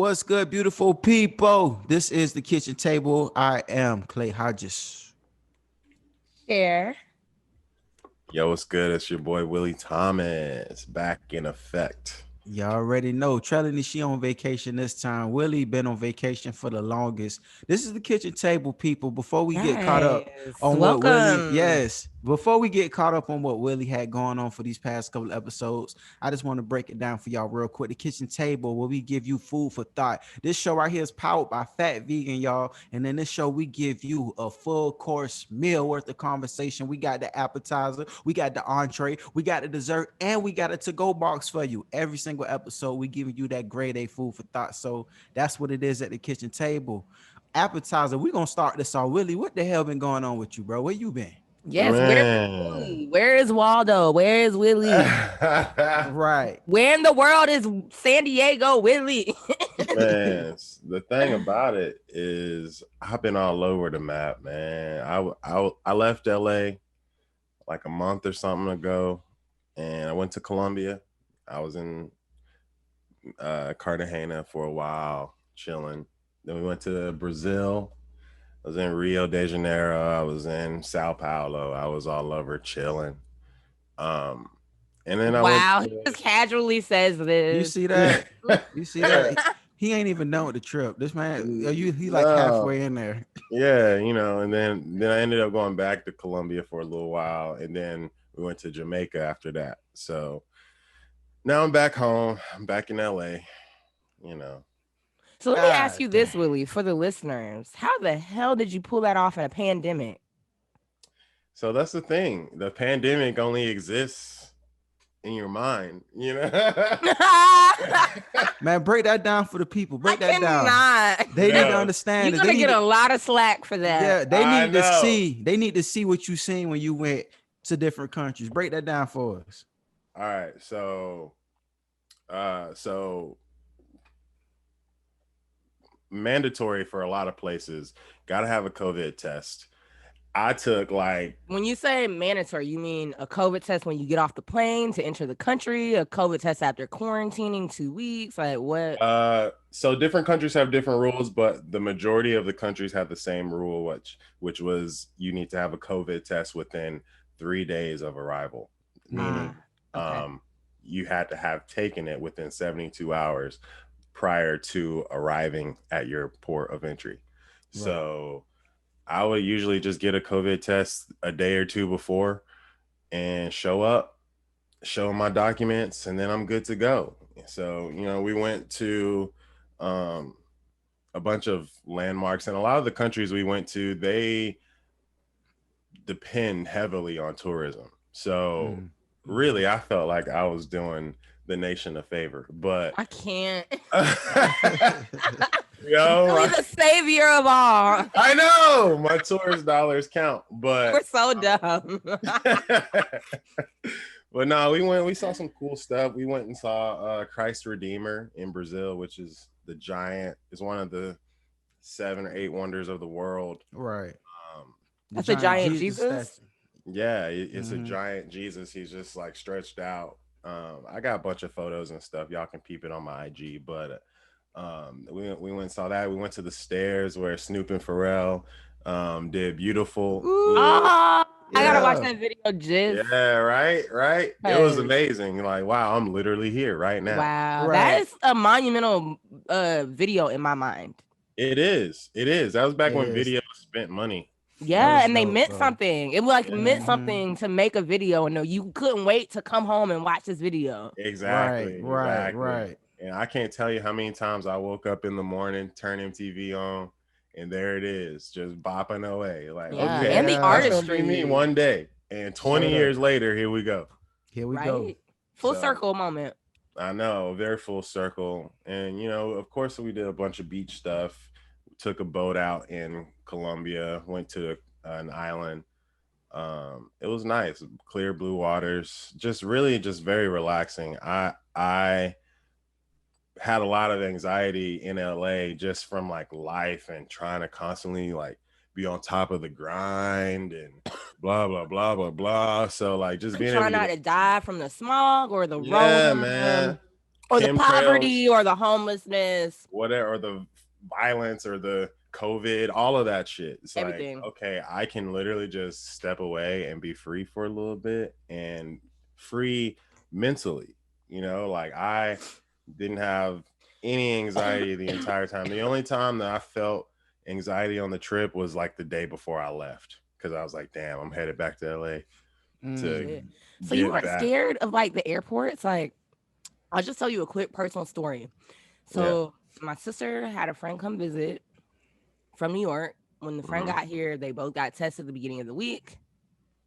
What's good, beautiful people? This is the kitchen table. I am Clay Hodges. Share. Yo, what's good? It's your boy Willie Thomas back in effect. Y'all already know Trelani, she on vacation this time. Willie been on vacation for the longest. This is the kitchen table, people. Before we get caught up on what Willie, before we get caught up on what Willie had going on for these past couple episodes, I just want to break it down for y'all real quick. The kitchen table, where we give you food for thought. This show right here is powered by Phat Vegan, y'all. And in this show, we give you a full course meal worth of conversation. We got the appetizer, we got the entree, we got the dessert, and we got a to-go box for you. Every single episode, we giving you that grade A food for thought. So that's what it is at the kitchen table. Appetizer, we gonna start this off. Willie, what the hell been going on with you, bro? Where you been? Yes, where is Waldo? Where is Willie? Right. Where in the world is San Diego, Willie? Man, the thing about it is I've been all over the map, man. I left LA like a month or something ago, and I went to Colombia. I was in Cartagena for a while, chilling. Then we went to Brazil. I was in Rio de Janeiro. I was in Sao Paulo. I was all over chilling. And then he just casually says this. You see that? You see that? He ain't even done with the trip. This man, he like halfway in there. Yeah, and then I ended up going back to Colombia for a little while, and then we went to Jamaica after that. So now I'm back home. I'm back in LA, So let me ask you this, Willie, for the listeners. How the hell did you pull that off in a pandemic? So that's the thing. The pandemic only exists in your mind, Man, break that down for the people. Break that down. They need to understand. You're gonna get a lot of slack for that. Yeah, they need to see. They need to see what you seen when you went to different countries. Break that down for us. All right, so mandatory for a lot of places, gotta have a COVID test. I took when you say mandatory, you mean a COVID test when you get off the plane to enter the country, a COVID test after quarantining 2 weeks, like what? So different countries have different rules, but the majority of the countries have the same rule, which was you need to have a COVID test within 3 days of arrival, meaning you had to have taken it within 72 hours prior to arriving at your port of entry. Right. So I would usually just get a COVID test a day or two before and show up, show my documents, and then I'm good to go. So, we went to a bunch of landmarks, and a lot of the countries we went to, they depend heavily on tourism. So really, I felt like I was doing the nation a favor, but I can't. You're the savior of all. I know my tourist dollars count, but we're so dumb. But no, we saw some cool stuff. We went and saw Christ Redeemer in Brazil, which is it's one of the 7 or 8 wonders of the world. Right. That's a giant Jesus. Yeah, it's a giant Jesus. He's just like stretched out. I got a bunch of photos and stuff. Y'all can peep it on my IG, but we went and saw that. We went to the stairs where Snoop and Pharrell did Beautiful. I gotta watch that video, Jizz. Yeah, right. It was amazing. Like, wow, I'm literally here right now. Wow, that is a monumental video in my mind. It is. That was back when videos spent money. Yeah, and they meant something. It meant something to make a video, and you couldn't wait to come home and watch this video. Exactly. Right. And I can't tell you how many times I woke up in the morning, turn MTV on, and there it is, just bopping away. Like, okay, and the artistry. Be me one day, and 20 years later, here we go. Full circle moment. I know, very full circle. And of course, we did a bunch of beach stuff. We took a boat out in Colombia, went to an island. It was nice, clear blue waters, just very relaxing. I had a lot of anxiety in LA just from like life and trying to constantly like be on top of the grind and blah blah blah blah blah. So like just being trying not to die from the smog or the road. Yeah, man. or the poverty or the homelessness, whatever, or the violence or the COVID, all of that shit. It's everything. Like, okay, I can literally just step away and be free for a little bit and free mentally. You know, like I didn't have any anxiety the entire time. The only time that I felt anxiety on the trip was like the day before I left, because I was like, damn, I'm headed back to LA to so you weren't scared of like the airports? Like, I'll just tell you a quick personal story. So my sister had a friend come visit from New York. When the friend got here, they both got tested at the beginning of the week.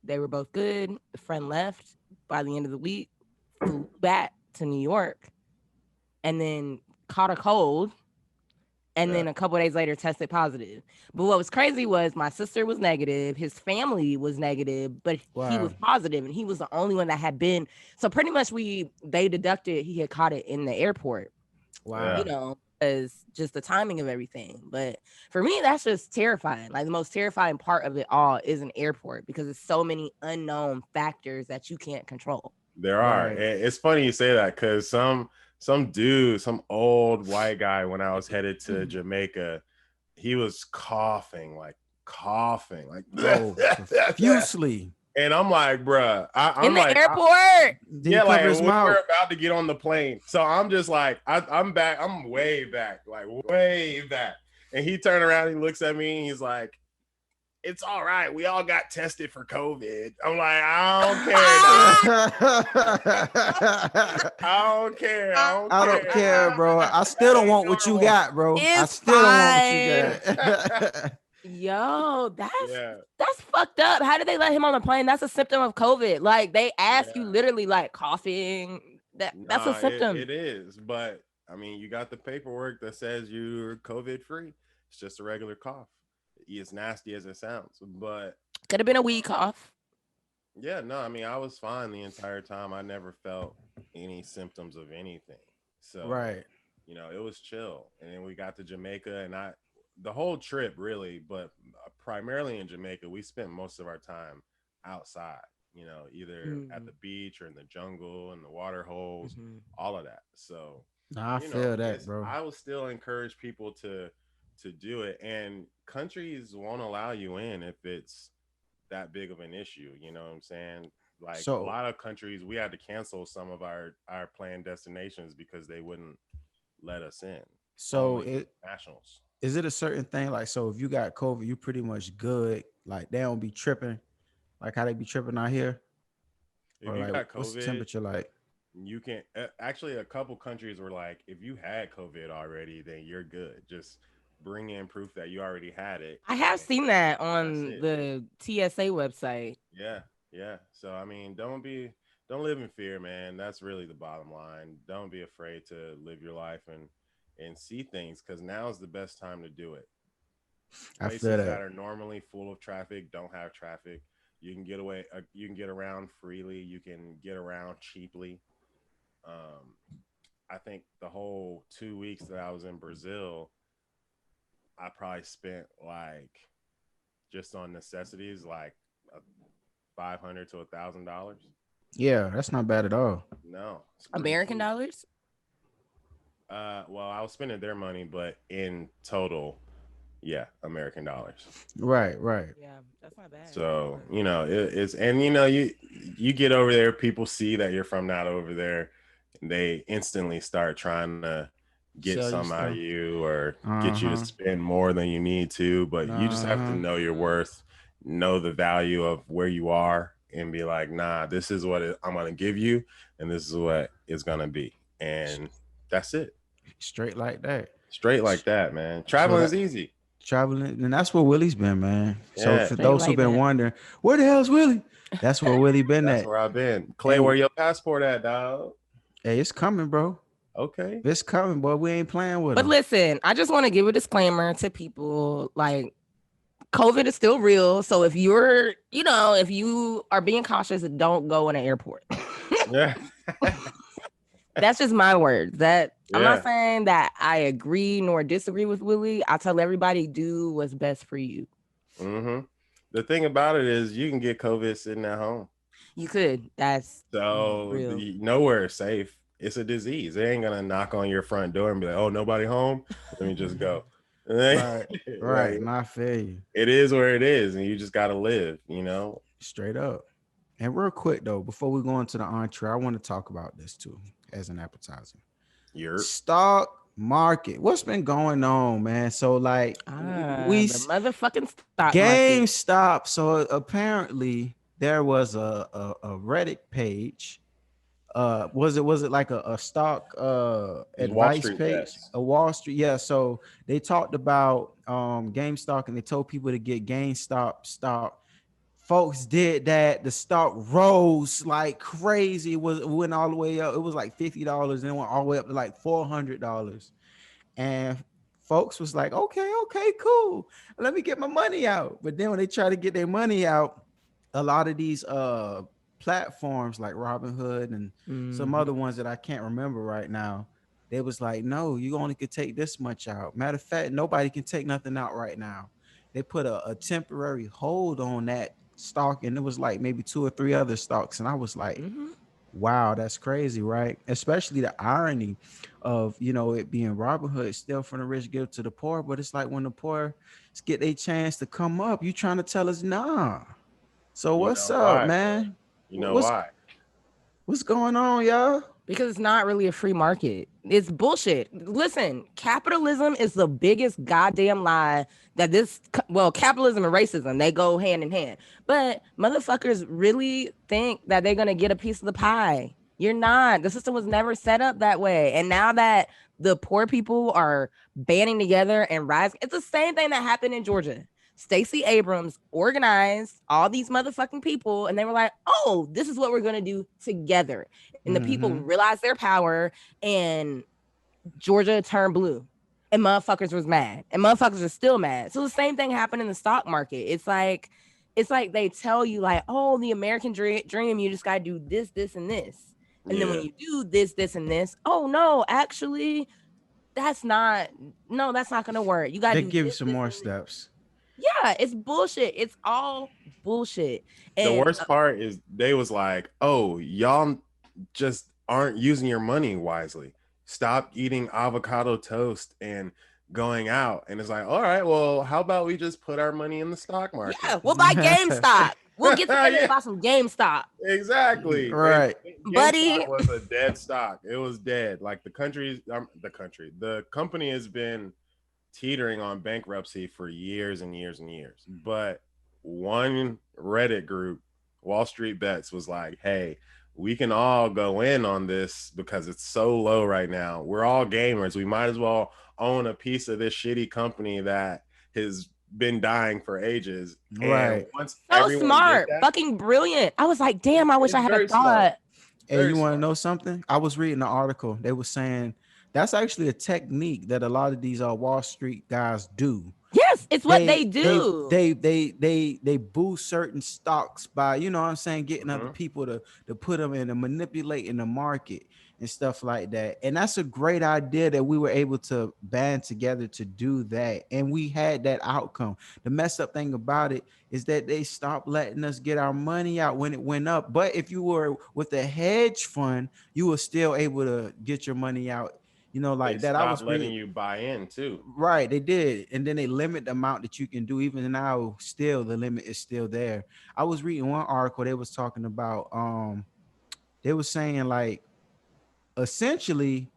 They were both good. The friend left by the end of the week, flew back to New York, and then caught a cold. And then a couple of days later tested positive. But what was crazy was my sister was negative. His family was negative, but he was positive, and he was the only one that had been. So pretty much they deducted he had caught it in the airport. Wow. You know, as just the timing of everything. But for me, that's just terrifying. Like the most terrifying part of it all is an airport, because it's so many unknown factors that you can't control. There are. It's funny you say that, because some dude, some old white guy, when I was headed to Jamaica, he was coughing like profusely. And I'm like, bruh, I'm in the like, airport. Like when we're about to get on the plane. So I'm just like, I'm back. I'm way back, like way back. And he turned around, he looks at me, and he's like, it's all right. We all got tested for COVID. I'm like, I don't care. I don't care, bro. I still don't want what you got, bro. I still don't want what you got. Yo, that's fucked up. How did they let him on the plane? That's a symptom of COVID. Like they ask you literally like coughing. That's a symptom. It is, but I mean, you got the paperwork that says you're COVID free. It's just a regular cough. As nasty as it sounds, but could have been a weed cough. Yeah, no, I mean, I was fine the entire time. I never felt any symptoms of anything. So, you know, it was chill. And then we got to Jamaica, and the whole trip really, but primarily in Jamaica, we spent most of our time outside, you know, either at the beach or in the jungle and the water holes, all of that. So I feel that, bro. I will still encourage people to do it, and countries won't allow you in if it's that big of an issue. You know what I'm saying? Like a lot of countries, we had to cancel some of our planned destinations because they wouldn't let us in. So nationals. Is it a certain thing? Like, so if you got COVID, you pretty much good. Like they don't be tripping, like how they be tripping out here. If you got COVID, what's the temperature like? You can't. Actually, a couple countries were like, if you had COVID already, then you're good. Just bring in proof that you already had it. I have seen that on the TSA website. Yeah. So I mean, don't live in fear, man. That's really the bottom line. Don't be afraid to live your life and see things, because now is the best time to do it. Places that are normally full of traffic don't have traffic. You can get away. You can get around freely. You can get around cheaply. I think the whole 2 weeks that I was in Brazil, I probably spent like just on necessities like $500 to $1,000. Yeah, that's not bad at all. No, American dollars. Well, I was spending their money, but in total, yeah, American dollars. Right. Yeah, that's not bad. So you know it's, and you know you get over there, people see that you're from not over there, and they instantly start trying to get some out of you or get you to spend more than you need to. But you just have to know your worth, know the value of where you are, and be like, nah, this is what I'm gonna give you, and this is what it's gonna be, and that's it. Straight like that, man. Traveling is easy. Traveling, and that's where Willie's been, man. So for those who've been wondering, where the hell's Willie? That's where Willie been That's where I've been. Clay, where your passport at, dog? Hey, it's coming, bro. Okay. It's coming, boy. We ain't playing with it. But listen, I just want to give a disclaimer to people. Like, COVID is still real. So if you're, if you are being cautious, don't go in an airport. Yeah. That's just my words. I'm not saying that I agree nor disagree with Willie. I tell everybody, do what's best for you. Mm-hmm. The thing about it is you can get COVID sitting at home. You could. That's so real. Nowhere is safe. it's a disease. They ain't gonna knock on your front door and be like, "Oh, nobody home? Let me just go." Right. Like, I feel you. it is where it is, and you just gotta live, Straight up. And real quick though, before we go into the entree, I want to talk about this too as an appetizer. Stock market. What's been going on, man? So like we the motherfucking stock GameStop. market. So apparently there was a Reddit page. Was it like a stock advice page? Bets. A Wall Street, yeah. So they talked about GameStop and they told people to get GameStop stock. Folks did that. The stock rose like crazy. It went all the way up. It was like $50 and it went all the way up to like $400. And folks was like, okay, cool. Let me get my money out. But then when they try to get their money out, a lot of these platforms like Robinhood and some other ones that I can't remember right now, they was like, no, you only could take this much out. Matter of fact, nobody can take nothing out right now. They put a temporary hold on that stock, and it was like maybe 2 or 3 other stocks. And I was like, wow, that's crazy, right? Especially the irony of, it being Robinhood, still from the rich give to the poor. But it's like when the poor get a chance to come up, you trying to tell us, nah. So what's up, man? Why? What's going on, y'all? Because it's not really a free market. It's bullshit. Listen, capitalism is the biggest goddamn lie that capitalism and racism, they go hand in hand. But motherfuckers really think that they're going to get a piece of the pie. You're not. The system was never set up that way. And now that the poor people are banding together and rising, it's the same thing that happened in Georgia. Stacey Abrams organized all these motherfucking people, and they were like, oh, this is what we're going to do together. And the people realized their power, and Georgia turned blue. And motherfuckers was mad. And motherfuckers are still mad. So the same thing happened in the stock market. It's like they tell you, like, oh, the American dream, you just got to do this, this, and this. And then when you do this, this, and this, oh, no, actually, that's not going to work. You got to give you some more steps. Yeah, it's bullshit. It's all bullshit. And the worst part is they was like, oh, y'all just aren't using your money wisely. Stop eating avocado toast and going out. And it's like, all right, well, how about we just put our money in the stock market? Yeah, we'll buy GameStop. We'll get together and buy some GameStop. Exactly. Right. Buddy. It was a dead stock. It was dead. Like the company has been teetering on bankruptcy for years and years and years. But one Reddit group, Wall Street Bets, was like, hey, we can all go in on this because it's so low right now. We're all gamers. We might as well own a piece of this shitty company that has been dying for ages. Right. And so smart, fucking brilliant. I was like, damn, I wish I had a thought. And you want to know something? I was reading an article. They were saying that's actually a technique that a lot of these Wall Street guys do. Yes, it's what they do. They boost certain stocks by, getting other people to put them in and manipulating the market and stuff like that. And that's a great idea that we were able to band together to do that. And we had that outcome. The messed up thing about it is that they stopped letting us get our money out when it went up. But if you were with a hedge fund, you were still able to get your money out. Like that. I was letting you buy in too. Right, they did, and then they limit the amount that you can do. Even now, still the limit is still there. I was reading one article. They was talking about. They was saying like, essentially,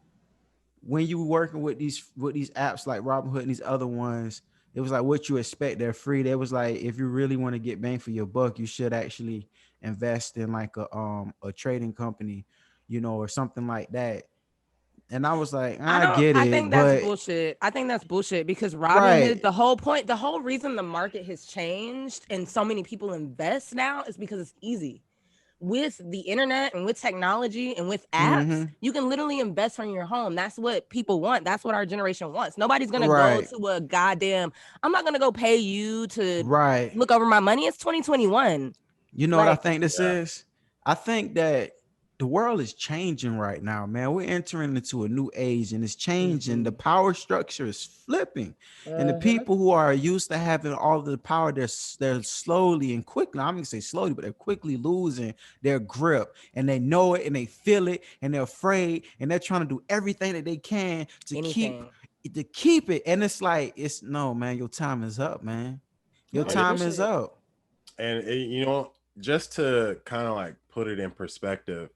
when you were working with these apps like Robinhood and these other ones, it was like what you expect. They're free. They was like, if you really want to get bang for your buck, you should actually invest in like a trading company, or something like that. And I was like, I get it. I think that's bullshit. I think that's bullshit because Robinhood, the whole reason the market has changed and so many people invest now is because it's easy. With the internet and with technology and with apps, you can literally invest from your home. That's what people want. That's what our generation wants. Nobody's going to go to a goddamn, I'm not going to go pay you to look over my money. It's 2021. You know what I think this is? I think that the world is changing right now, man. We're entering into a new age and it's changing. The power structure is flipping. And the people who are used to having all of the power, they're slowly and quickly, I'm gonna say slowly, but they're quickly losing their grip, and they know it and they feel it and they're afraid and they're trying to do everything that they can to keep it. And it's like, no, man, your time is up, man. Your time is up. And you know, just to kind of like put it in perspective,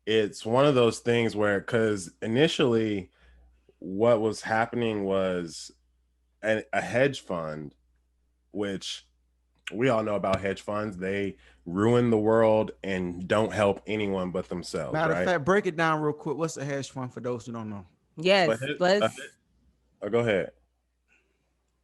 it's one of those things where, because initially what was happening was a hedge fund, which we all know about hedge funds. They ruin the world and don't help anyone but themselves. Matter of fact, break it down real quick. What's a hedge fund for those who don't know? Yes, go ahead.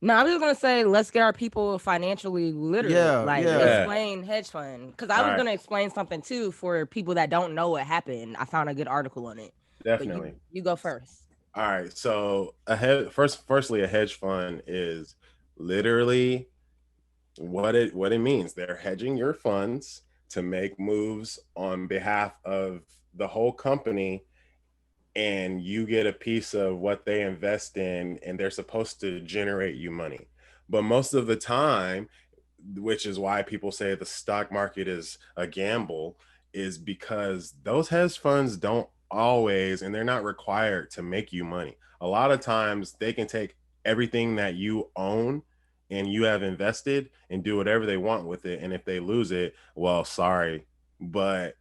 No, I was gonna say, let's get our people financially literate. Explain hedge fund, because I was gonna explain something too for people that don't know what happened. I found a good article on it. Definitely. You go first. All right. So firstly, a hedge fund is literally what it means. They're hedging your funds to make moves on behalf of the whole company, and you get a piece of what they invest in, and they're supposed to generate you money. But most of the time, which is why people say the stock market is a gamble, is because those hedge funds don't always, and they're not required to make you money. A lot of times they can take everything that you own and you have invested and do whatever they want with it. And if they lose it, well, sorry. But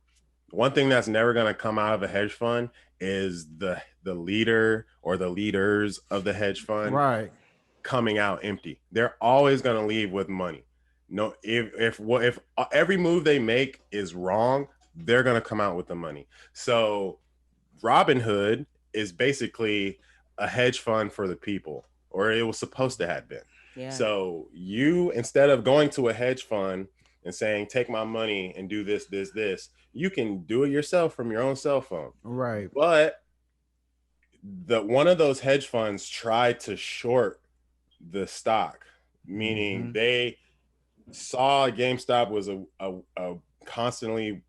one thing that's never going to come out of a hedge fund is the leader or the leaders of the hedge fund coming out empty. They're always going to leave with money. No, if every move they make is wrong, they're going to come out with the money. So Robinhood is basically a hedge fund for the people, or it was supposed to have been. Yeah. So you, instead of going to a hedge fund and saying, take my money and do this, you can do it yourself from your own cell phone. Right. But one of those hedge funds tried to short the stock, meaning they saw GameStop was a constantly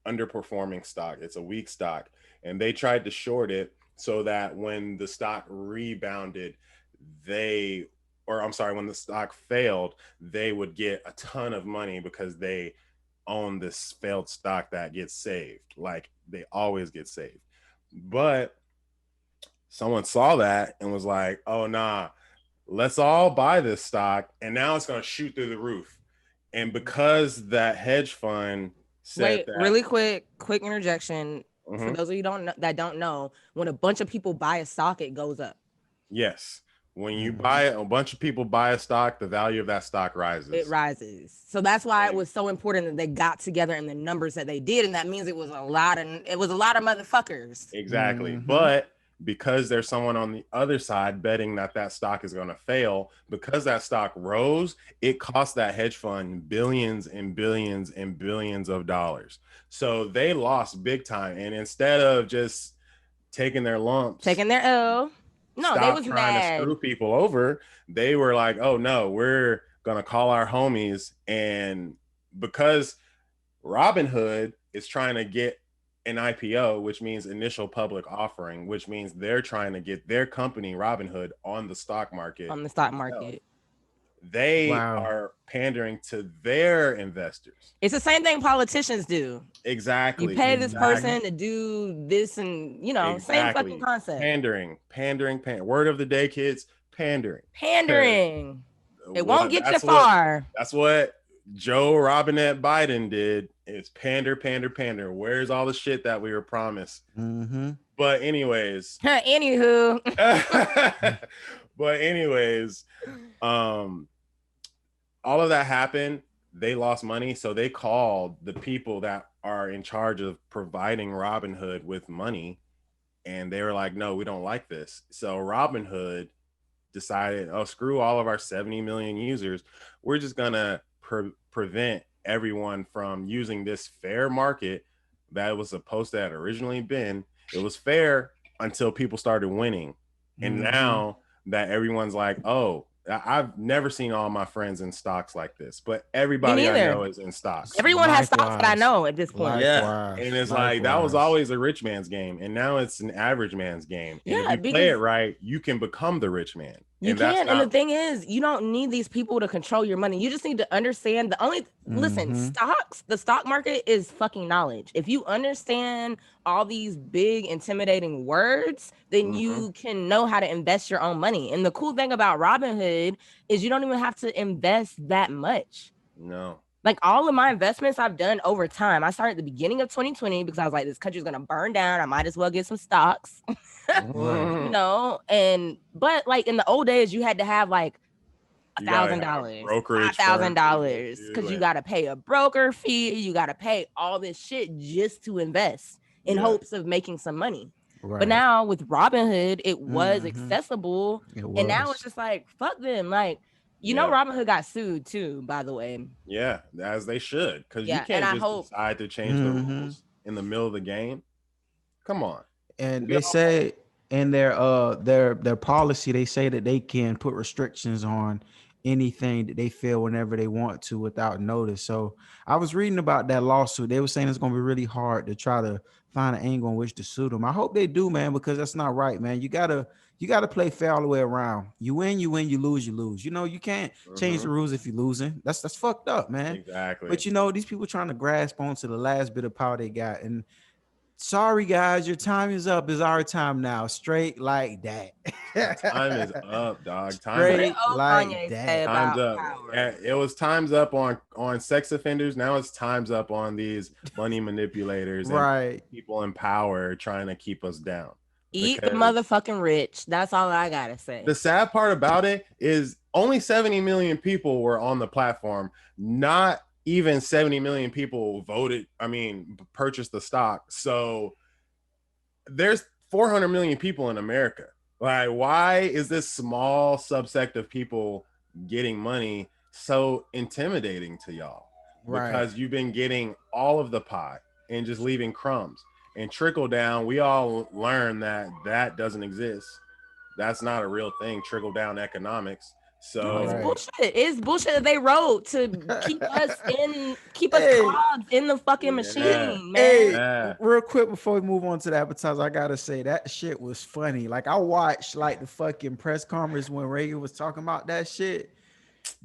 underperforming stock. It's a weak stock. And they tried to short it so that when the stock rebounded, when the stock failed, they would get a ton of money because they own this failed stock that gets saved. Like, they always get saved. But someone saw that and was like, oh, nah, let's all buy this stock. And now it's going to shoot through the roof. And because that hedge fund said really quick interjection. For those of you that don't know, when a bunch of people buy a stock, it goes up. Yes. When you buy a bunch of people buy a stock, the value of that stock rises. It rises. So that's why it was so important that they got together in the numbers that they did. And that means it was a lot of motherfuckers. Exactly. But because there's someone on the other side betting that stock is going to fail, because that stock rose, it cost that hedge fund billions and billions and billions of dollars. So they lost big time. And instead of just taking their lumps, taking their L, no, they was trying mad to screw people over, they were like, oh no, we're going to call our homies. And because Robinhood is trying to get an IPO, which means initial public offering, which means they're trying to get their company Robinhood on the stock market. They are pandering to their investors. It's the same thing politicians do. Exactly. You pay this person to do this, and same fucking concept. Pandering. Word of the day, kids. Pandering. It won't get you far. That's what Joe Robinette Biden did. Is pander. Where's all the shit that we were promised? But anyways. All of that happened. They lost money. So they called the people that are in charge of providing Robinhood with money. And they were like, no, we don't like this. So Robinhood decided, oh, screw all of our 70 million users. We're just going to prevent everyone from using this fair market that was supposed to have originally been. It was fair until people started winning. And now that everyone's like, oh, I've never seen all my friends in stocks like this, but everybody I know is in stocks. Everyone has stocks that I know at this point. Yeah, and it's like that was always a rich man's game, and now it's an average man's game. And if you play it right, you can become the rich man. You can, and the thing is, you don't need these people to control your money. You just need to understand listen, the stock market is fucking knowledge. If you understand all these big intimidating words, then you can know how to invest your own money. And the cool thing about Robinhood is you don't even have to invest that much. No. Like all of my investments I've done over time. I started at the beginning of 2020 because I was like, this country's gonna burn down. I might as well get some stocks. You know, but like in the old days, you had to have like $1,000, $5,000 because you gotta pay a broker fee, you gotta pay all this shit just to invest in hopes of making some money. But now with Robinhood, it was accessible, and now it's just like fuck them, like. You know, Robinhood got sued too, by the way. Yeah, as they should, because you can't just decide to change the rules in the middle of the game. Come on. And they say in their policy, they say that they can put restrictions on anything that they feel whenever they want to without notice. So I was reading about that lawsuit. They were saying it's going to be really hard to try to find an angle in which to sue them. I hope they do, man, because that's not right, man. You gotta play fair all the way around. You win, you lose, you lose. You know, you can't change the rules if you're losing. That's fucked up, man. Exactly. But you know, these people trying to grasp onto the last bit of power they got. And sorry, guys, your time is up. It's our time now. Straight like that. Time is up, dog. Straight like that. Time's up. It was time's up on sex offenders. Now it's time's up on these money manipulators and people in power trying to keep us down. Eat the motherfucking rich. That's all I gotta say. The sad part about it is only 70 million people were on the platform. Not even 70 million people purchased the stock. So there's 400 million people in America. Like, why is this small subsect of people getting money so intimidating to y'all? Because you've been getting all of the pie and just leaving crumbs. And trickle down, we all learn that doesn't exist. That's not a real thing, trickle down economics. So it's bullshit. It's bullshit that they wrote to keep us cogs in the fucking machine, man. Hey, real quick before we move on to the appetizer, I gotta say that shit was funny. Like I watched like the fucking press conference when Reagan was talking about that shit.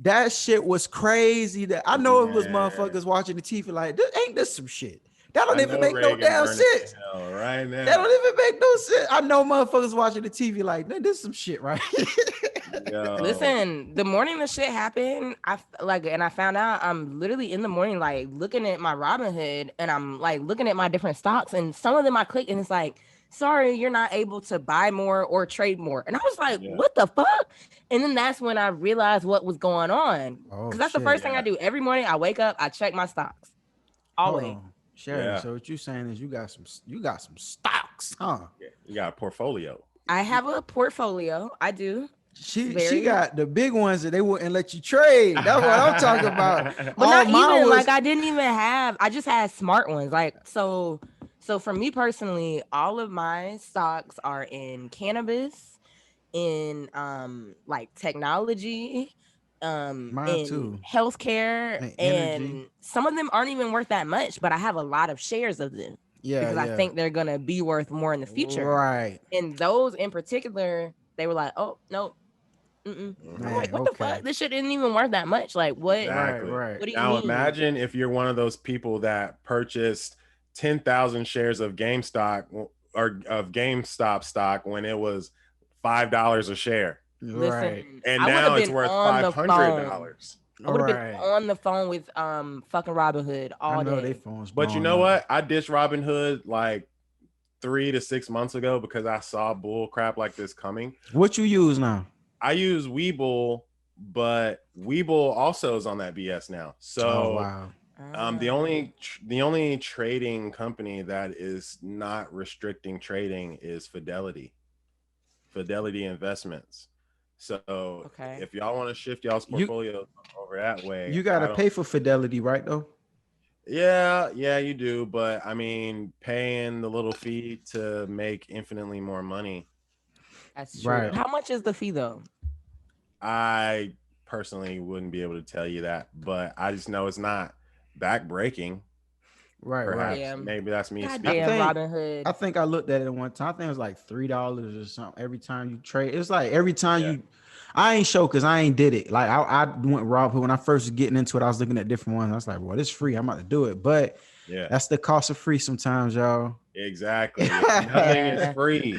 That shit was crazy. That I know it was motherfuckers watching the TV like, ain't this some shit? That don't even make no damn sense. Right now. That don't even make no sense. I know motherfuckers watching the TV like, this is some shit, right? Listen, the morning the shit happened, I found out I'm literally in the morning like looking at my Robinhood and I'm like looking at my different stocks and some of them I click and it's like, sorry, you're not able to buy more or trade more. And I was like, what the fuck? And then that's when I realized what was going on. Because that's the first thing I do. Every morning I wake up, I check my stocks. Always. Sheridan, so what you saying is you got some stocks, huh? Yeah, you got a portfolio. I have a portfolio. I do. She got the big ones that they wouldn't let you trade. That's what I'm talking about. But I just had smart ones. Like so for me personally, all of my stocks are in cannabis, in like technology, in healthcare, and some of them aren't even worth that much, but I have a lot of shares of them because I think they're gonna be worth more in the future, right? And those in particular, they were like, oh no, I'm like, what the fuck, this shit isn't even worth that much. Like what? Exactly. What do you now mean? Imagine if you're one of those people that purchased 10,000 shares of GameStop or of GameStop stock when it was $5 a share. Listen, and now it's worth $500. I would have been on the phone with fucking Robinhood all day. But you know what? I ditched Robinhood like 3 to 6 months ago because I saw bull crap like this coming. What you use now? I use Webull, but Webull also is on that BS now. So the only trading company that is not restricting trading is Fidelity Investments. So if y'all want to shift y'all's portfolio over that way, you got to pay for Fidelity, right? Though. Yeah, you do. But I mean, paying the little fee to make infinitely more money. That's true. Right. How much is the fee though? I personally wouldn't be able to tell you that, but I just know it's not back-breaking. Right, Perhaps Yeah. maybe that's me I speaking. Goddamn think Robin Hood. I think I looked at it one time. I think it was like $3 or something every time you trade. It's like every time Yeah. you, I ain't show because I ain't did it. Like I went Robinhood when I first was getting into it. I was looking at different ones. I was like, well, it's free. I'm about to do it. But Yeah, that's the cost of free sometimes, y'all. exactly. Nothing is Yeah. free.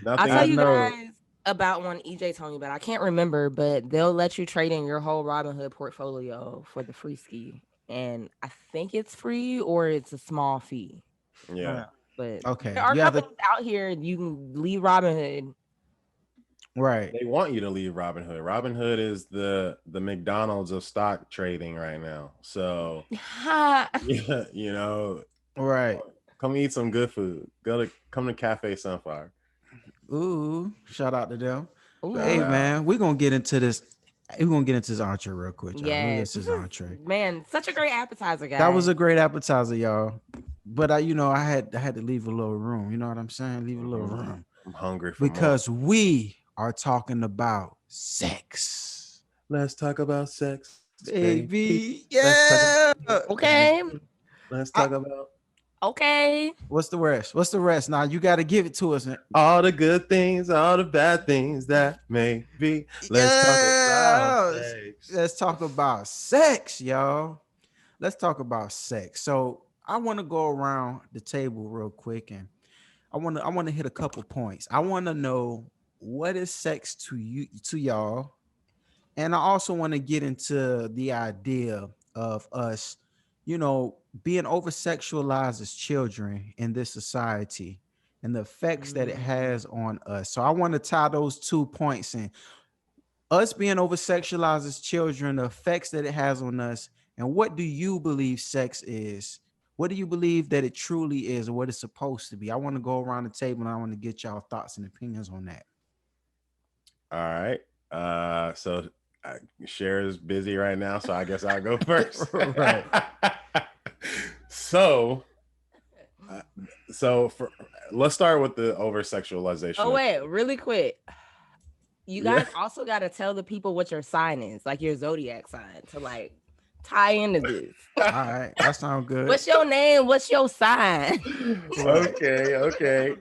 I'll Nothing tell I is you free. know. guys about one EJ told me about. I can't remember, but they'll let you trade in your whole Robinhood portfolio for the free ski. And I think it's free or it's a small fee. I don't Yeah. know. But Okay. there are You have to companies out here you can leave Robinhood. right. They want you to leave Robinhood. Robinhood is the McDonald's of stock trading right now. So Ha. yeah, Right. come eat some good food. Come to Cafe Sunflower. Ooh, shout out to them. But Shout hey Ooh. out. man, we're gonna get into this. We're gonna get into this entree real quick, y'all. We're gonna get Yes. into This this is, entree. man, such a great appetizer, That was guys. a great appetizer, y'all. But I had to leave a little room. You know what I'm saying? Leave a little Mhm. room I'm hungry for more. because we are talking about sex, Let's talk about sex, baby. baby. Let's talk Yeah. Okay. let's I- talk about Okay. what's the rest? What's the rest? Now you got to give it to us. all the good things, all the bad things that may be. Let's talk about Yeah. sex. Let's talk about sex, y'all. Let's talk about sex. So I want to go around the table real quick, and I want to hit a couple points. I want to know what is sex to y'all, and I also want to get into the idea of us, being over sexualized as children in this society and the effects that it Mm. has on us. So I want to tie those 2 points in: us being over sexualized as children, the effects that it has on us, and what do you believe sex is? What do you believe that it truly is, or what it's supposed to be? I want to go around the table and I want to get y'all thoughts and opinions on that. All right. So Cher is busy right now, so I guess I'll go first. Right. so, uh, let's start with the over sexualization. Oh, wait, really quick. You guys also got to tell the people what your sign is, like your zodiac sign, to like tie into this. All right, that sounds good. What's your name? What's your sign? Okay.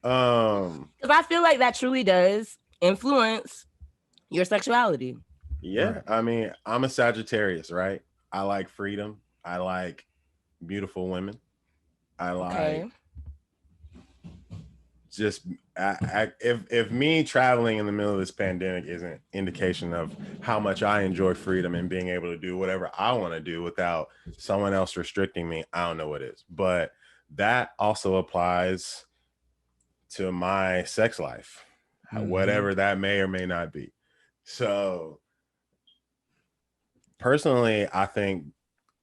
Because I feel like that truly does influence your sexuality. Yeah, Right. I mean, I'm a Sagittarius, right? I like freedom. I like beautiful women. I Okay. like just if me traveling in the middle of this pandemic isn't indication of how much I enjoy freedom and being able to do whatever I want to do without someone else restricting me, I don't know what is. But that also applies to my sex life, whatever that may or may not be. So personally, I think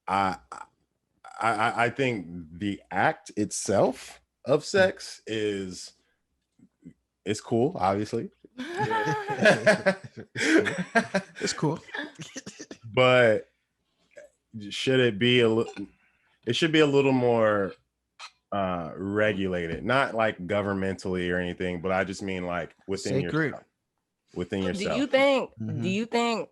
I think the act itself of sex is it's cool, obviously. It's cool. But should it be it should be a little more regulated, not like governmentally or anything, but I just mean like within Sacred. yourself. Within Do yourself. you think? Mhm. Do you think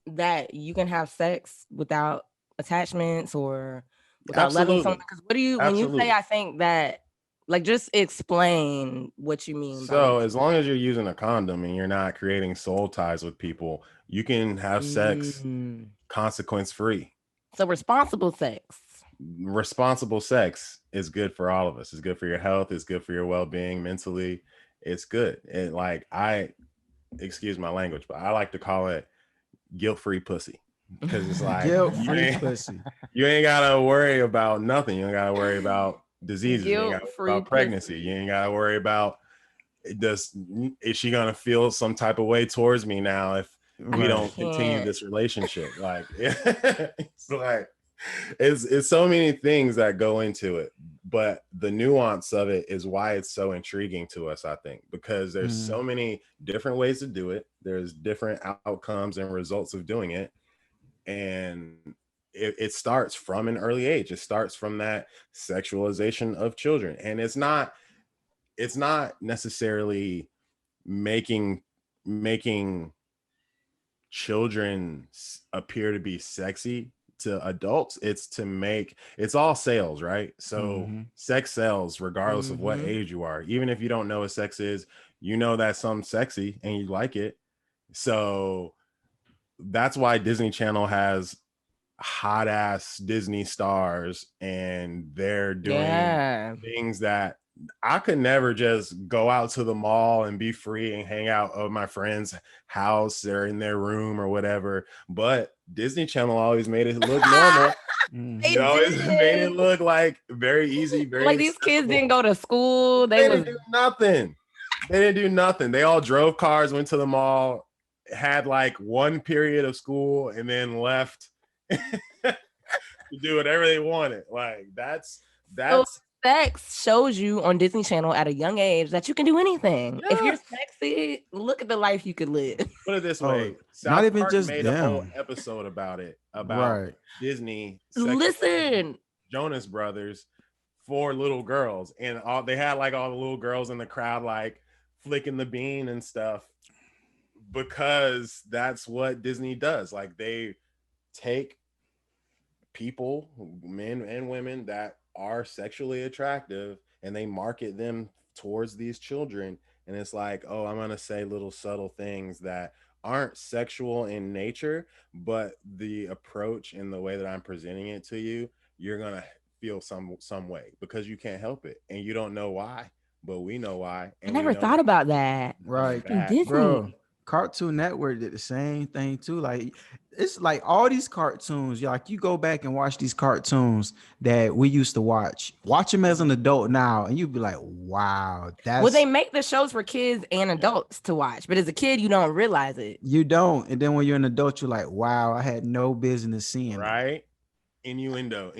that you can have sex without attachments or without loving someone? Absolutely. Because what do you when you say Absolutely. I think that? Like, just explain what you mean by So what as long as you're using a condom and you're not creating soul ties with people, you can have sex Mm. consequence free. So responsible sex. Responsible sex is good for all of us. It's good for your health. It's good for your well-being mentally. It's good. And like excuse my language, but I like to call it guilt-free pussy because it's like Guilt-free pussy. you ain't gotta worry about nothing. You ain't gotta worry about diseases. You ain't gotta worry Guilt-free about pregnancy. pussy. You ain't gotta worry about is she gonna feel some type of way towards me now if we I don't continue can't. this relationship? Like it's like it's so many things that go into it, but the nuance of it is why it's so intriguing to us, I think, because there's so many different ways to do it. There's different outcomes and results of doing it, and it starts from an early age. It starts from that sexualization of children, and it's not necessarily making children appear to be sexy to adults, it's all sales, right? So sex sells regardless of what age you are. Even if you don't know what sex is, you know that something's sexy and you like it. So that's why Disney Channel has hot ass Disney stars, and they're doing things that I could never just go out to the mall and be free and hang out at my friend's house or in their room or whatever. But Disney Channel always made it look normal. They always made it look like very easy, very like these kids didn't go to school. They didn't do nothing. They didn't do nothing. They all drove cars, went to the mall, had like one period of school, and then left to do whatever they wanted. Like that's so sex shows you on Disney Channel at a young age that you can do anything. If you're sexy, look at the life you could live. Put it this way: South Park made a whole episode about it, about Disney. Listen, Jonas Brothers for little girls, and they had like all the little girls in the crowd like flicking the bean and stuff, because that's what Disney does. Like they take people, men and women, that are sexually attractive, and they market them towards these children. And it's like, oh, I'm gonna say little subtle things that aren't sexual in nature, but the approach and the way that I'm presenting it to you, you're gonna feel some way, because you can't help it and you don't know why, but we know why. And I never thought about that. Right, Disney. Bro. Cartoon Network did the same thing too. Like it's like all these cartoons, like you go back and watch these cartoons that we used to watch them as an adult now, and you'd be like, wow, that's well, they make the shows for kids and adults to watch, but as a kid you don't realize it. You don't. And then when you're an adult, you're like, wow, I had no business seeing it. Innuendo.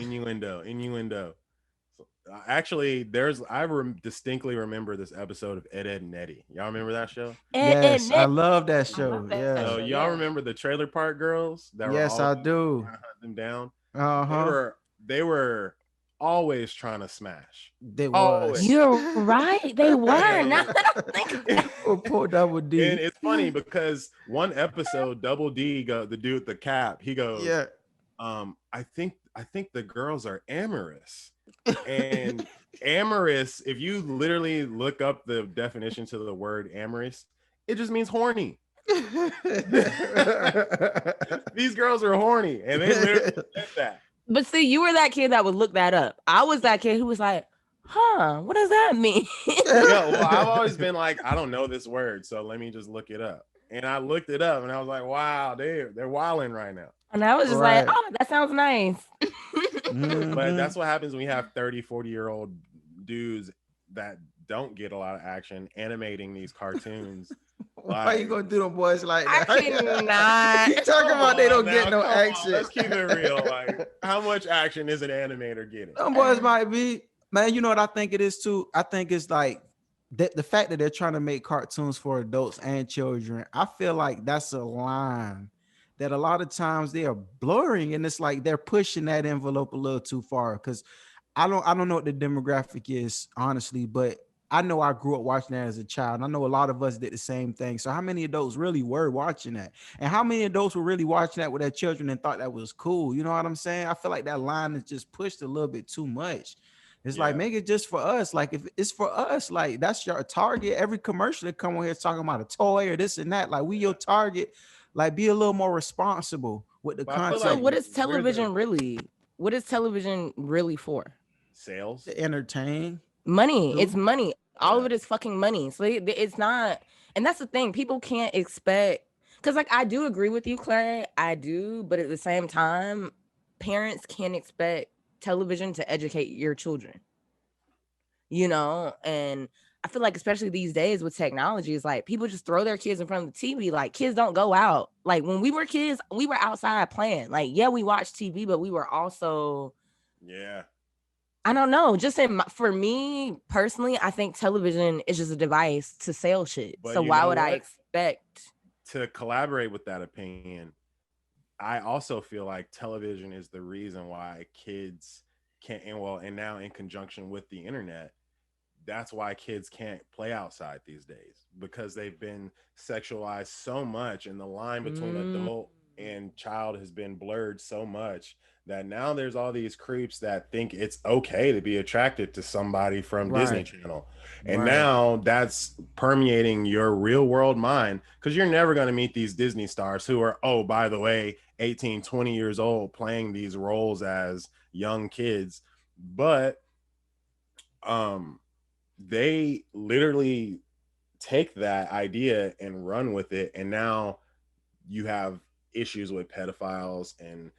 Actually, I distinctly remember this episode of Ed, and Eddie. Y'all remember that show? Yes, I love that show. Yeah. So y'all remember the Trailer Park Girls? Yes, I do. Hunt them down. Uh-huh. They were always trying to smash. They was. You're right. They were. Now that I'm thinking. Poor Double D. And it's funny because one episode, Double D, the dude with the cap, he goes, yeah. I think the girls are amorous. And amorous, if you literally look up the definition to the word amorous, it just means horny. These girls are horny, and they literally said that. But see, you were that kid that would look that up. I was that kid who was like, what does that mean? Well, I've always been like, I don't know this word, so let me just look it up. And I looked it up, and I was like, wow, they're wilding right now. And I was just like, oh, that sounds nice. But that's what happens when you have 30, 40-year-old dudes that don't get a lot of action animating these cartoons. Why are you gonna do them boys like that? I cannot. You talking about they don't get no action. Let's keep it real. Like, how much action is an animator getting? Some boys might be, man. You know what I think it is too? I think it's like the fact that they're trying to make cartoons for adults and children. I feel like that's a line that a lot of times they are blurring, and it's like they're pushing that envelope a little too far. Because I don't know what the demographic is, honestly, but I know I grew up watching that as a child. And I know a lot of us did the same thing. So how many adults really were watching that? And how many adults were really watching that with their children and thought that was cool? You know what I'm saying? I feel like that line is just pushed a little bit too much. It's like, make it just for us. Like, if it's for us, like that's your target. Every commercial that come on here talking about a toy or this and that, like we your target. Like, be a little more responsible with the content. So what is television really? What is television really for? Sales. To entertain. Money. It's money. All of it is fucking money. So it's not, and that's the thing. People can't expect, because like I do agree with you, Claire. I do, but at the same time, parents can't expect television to educate your children. You know, and I feel like especially these days with technology, it's like people just throw their kids in front of the TV. Like kids don't go out. Like when we were kids, we were outside playing. Like, yeah, we watched TV, but we were also, I don't know. Just for me personally, I think television is just a device to sell shit. But so why would I expect to collaborate with that opinion? I also feel like television is the reason why kids can't, and now in conjunction with the internet, that's why kids can't play outside these days, because they've been sexualized so much, and the line between adult and child has been blurred so much that now there's all these creeps that think it's okay to be attracted to somebody from Disney Channel. And now that's permeating your real world mind, because you're never going to meet these Disney stars who are, oh, by the way, 18, 20 years old playing these roles as young kids. But they literally take that idea and run with it, and now you have issues with pedophiles and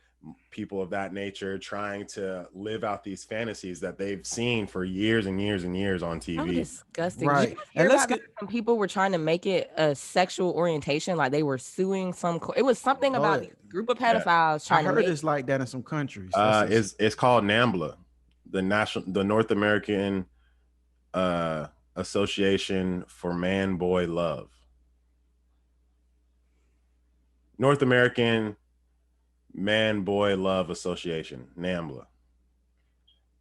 people of that nature trying to live out these fantasies that they've seen for years and years and years on TV. That was disgusting. Right. Did you hear about that? Some people were trying to make it a sexual orientation, like they were suing some. It was something about a group of pedophiles trying to. I heard it's like that in some countries. It's called NAMBLA, the North American Association for Man Boy Love. North American Man Boy Love Association, NAMBLA.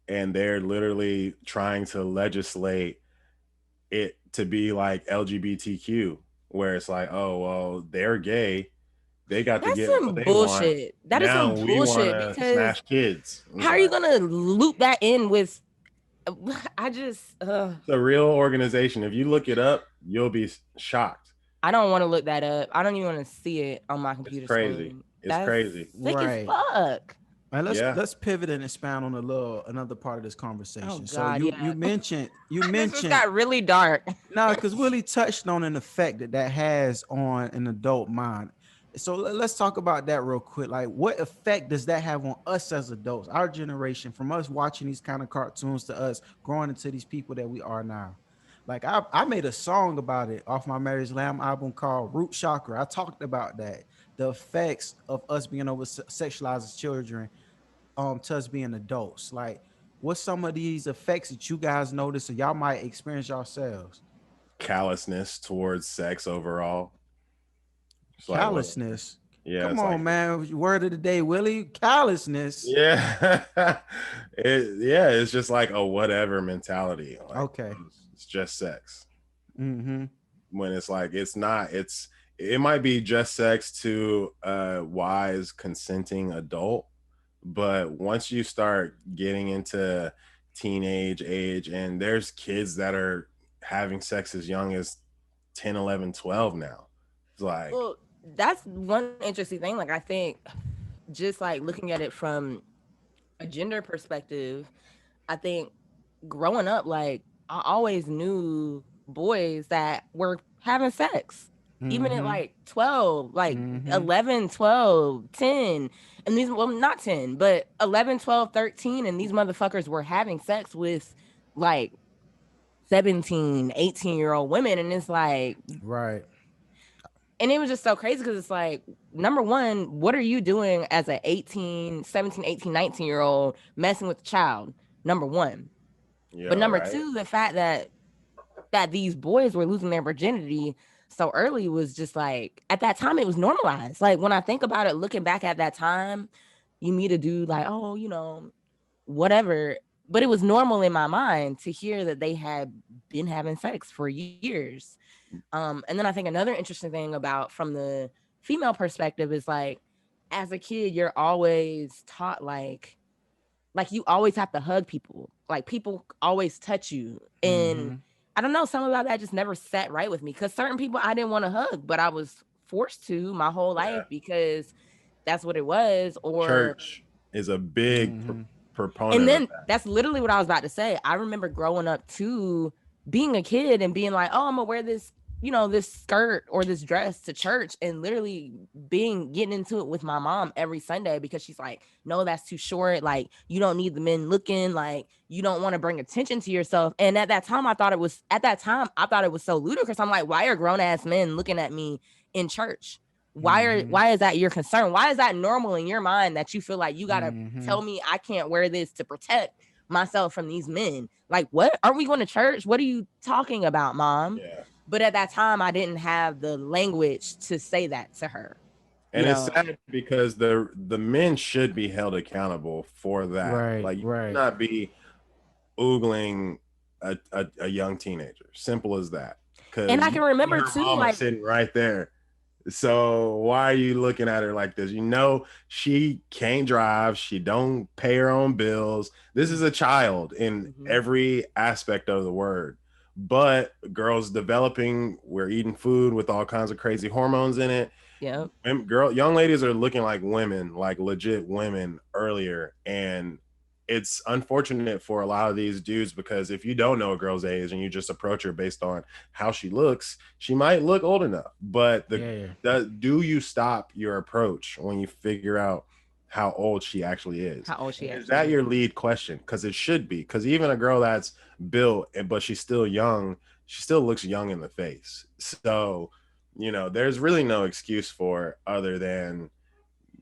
And they're literally trying to legislate it to be like LGBTQ, where it's like, oh, well, they're gay. They got to get some bullshit. That is some bullshit, because smash kids. How are you gonna loop that in with? I just It's a real organization. If you look it up, you'll be shocked. I don't want to look that up. I don't even want to see it on my computer. It's crazy. Screen. It's crazy. Sick as fuck. And let's pivot and expound on another part of this conversation. Oh, God, so you mentioned this got really dark. No, because Willie touched on an effect that has on an adult mind. So let's talk about that real quick. Like, what effect does that have on us as adults, our generation, from us watching these kind of cartoons to us growing into these people that we are now? Like, I made a song about it off my Mary's Lamb album called Root Chakra. I talked about that, the effects of us being over sexualized as children to us being adults. Like, what's some of these effects that you guys notice or y'all might experience yourselves? Callousness towards sex overall. Callousness. Yeah. Come on, man. Word of the day, Willie. Callousness. Yeah. It's just like a whatever mentality. Like, okay. It's just sex. Mm-hmm. When it's like, it might be just sex to a wise, consenting adult. But once you start getting into teenage age, and there's kids that are having sex as young as 10, 11, 12 now. It's like, well, that's one interesting thing. Like, I think just like looking at it from a gender perspective, I think growing up, like, I always knew boys that were having sex, even at like 12, like 11, 12, 10. And these, well, not 10, but 11, 12, 13. And these motherfuckers were having sex with like 17, 18-year-old women. And it's like, right. And it was just so crazy because it's like, number one, what are you doing as a 17, 18, 19-year-old messing with a child? Number one. Yeah, but number two, the fact that these boys were losing their virginity so early was just like, at that time, it was normalized. Like, when I think about it, looking back at that time, you meet a dude like, oh, you know, whatever. But it was normal in my mind to hear that they had been having sex for years. And then I think another interesting thing about from the female perspective is like, as a kid, you're always taught like you always have to hug people. Like, people always touch you. And I don't know, something about that just never sat right with me, because certain people I didn't want to hug, but I was forced to my whole life because that's what it was. Or church is a big proponent. And then that's literally what I was about to say. I remember growing up too, being a kid and being like, oh, I'm gonna wear this, you know, this skirt or this dress to church, and literally getting into it with my mom every Sunday because she's like, no, that's too short. Like, you don't need the men looking, like, you don't want to bring attention to yourself. And at that time, I thought it was so ludicrous. I'm like, why are grown ass men looking at me in church? Why is that your concern? Why is that normal in your mind that you feel like you gotta tell me I can't wear this to protect myself from these men? Like, what? Aren't we going to church? What are you talking about, Mom? Yeah. But at that time, I didn't have the language to say that to her. And it's sad because the men should be held accountable for that. Right, like, you right. should not be oogling a young teenager. Simple as that. And I can remember too, like sitting right there. So why are you looking at her like this? You know, she can't drive. She don't pay her own bills. This is a child in every aspect of the word. But girls developing, we're eating food with all kinds of crazy hormones in it. Yeah. Young ladies are looking like women, like legit women earlier. And it's unfortunate for a lot of these dudes, because if you don't know a girl's age and you just approach her based on how she looks, she might look old enough. But do you stop your approach when you figure out how old she actually is? How old she is that your lead question? Because it should be. Because even a girl that's built but she's still young, she still looks young in the face. So, you know, there's really no excuse for it other than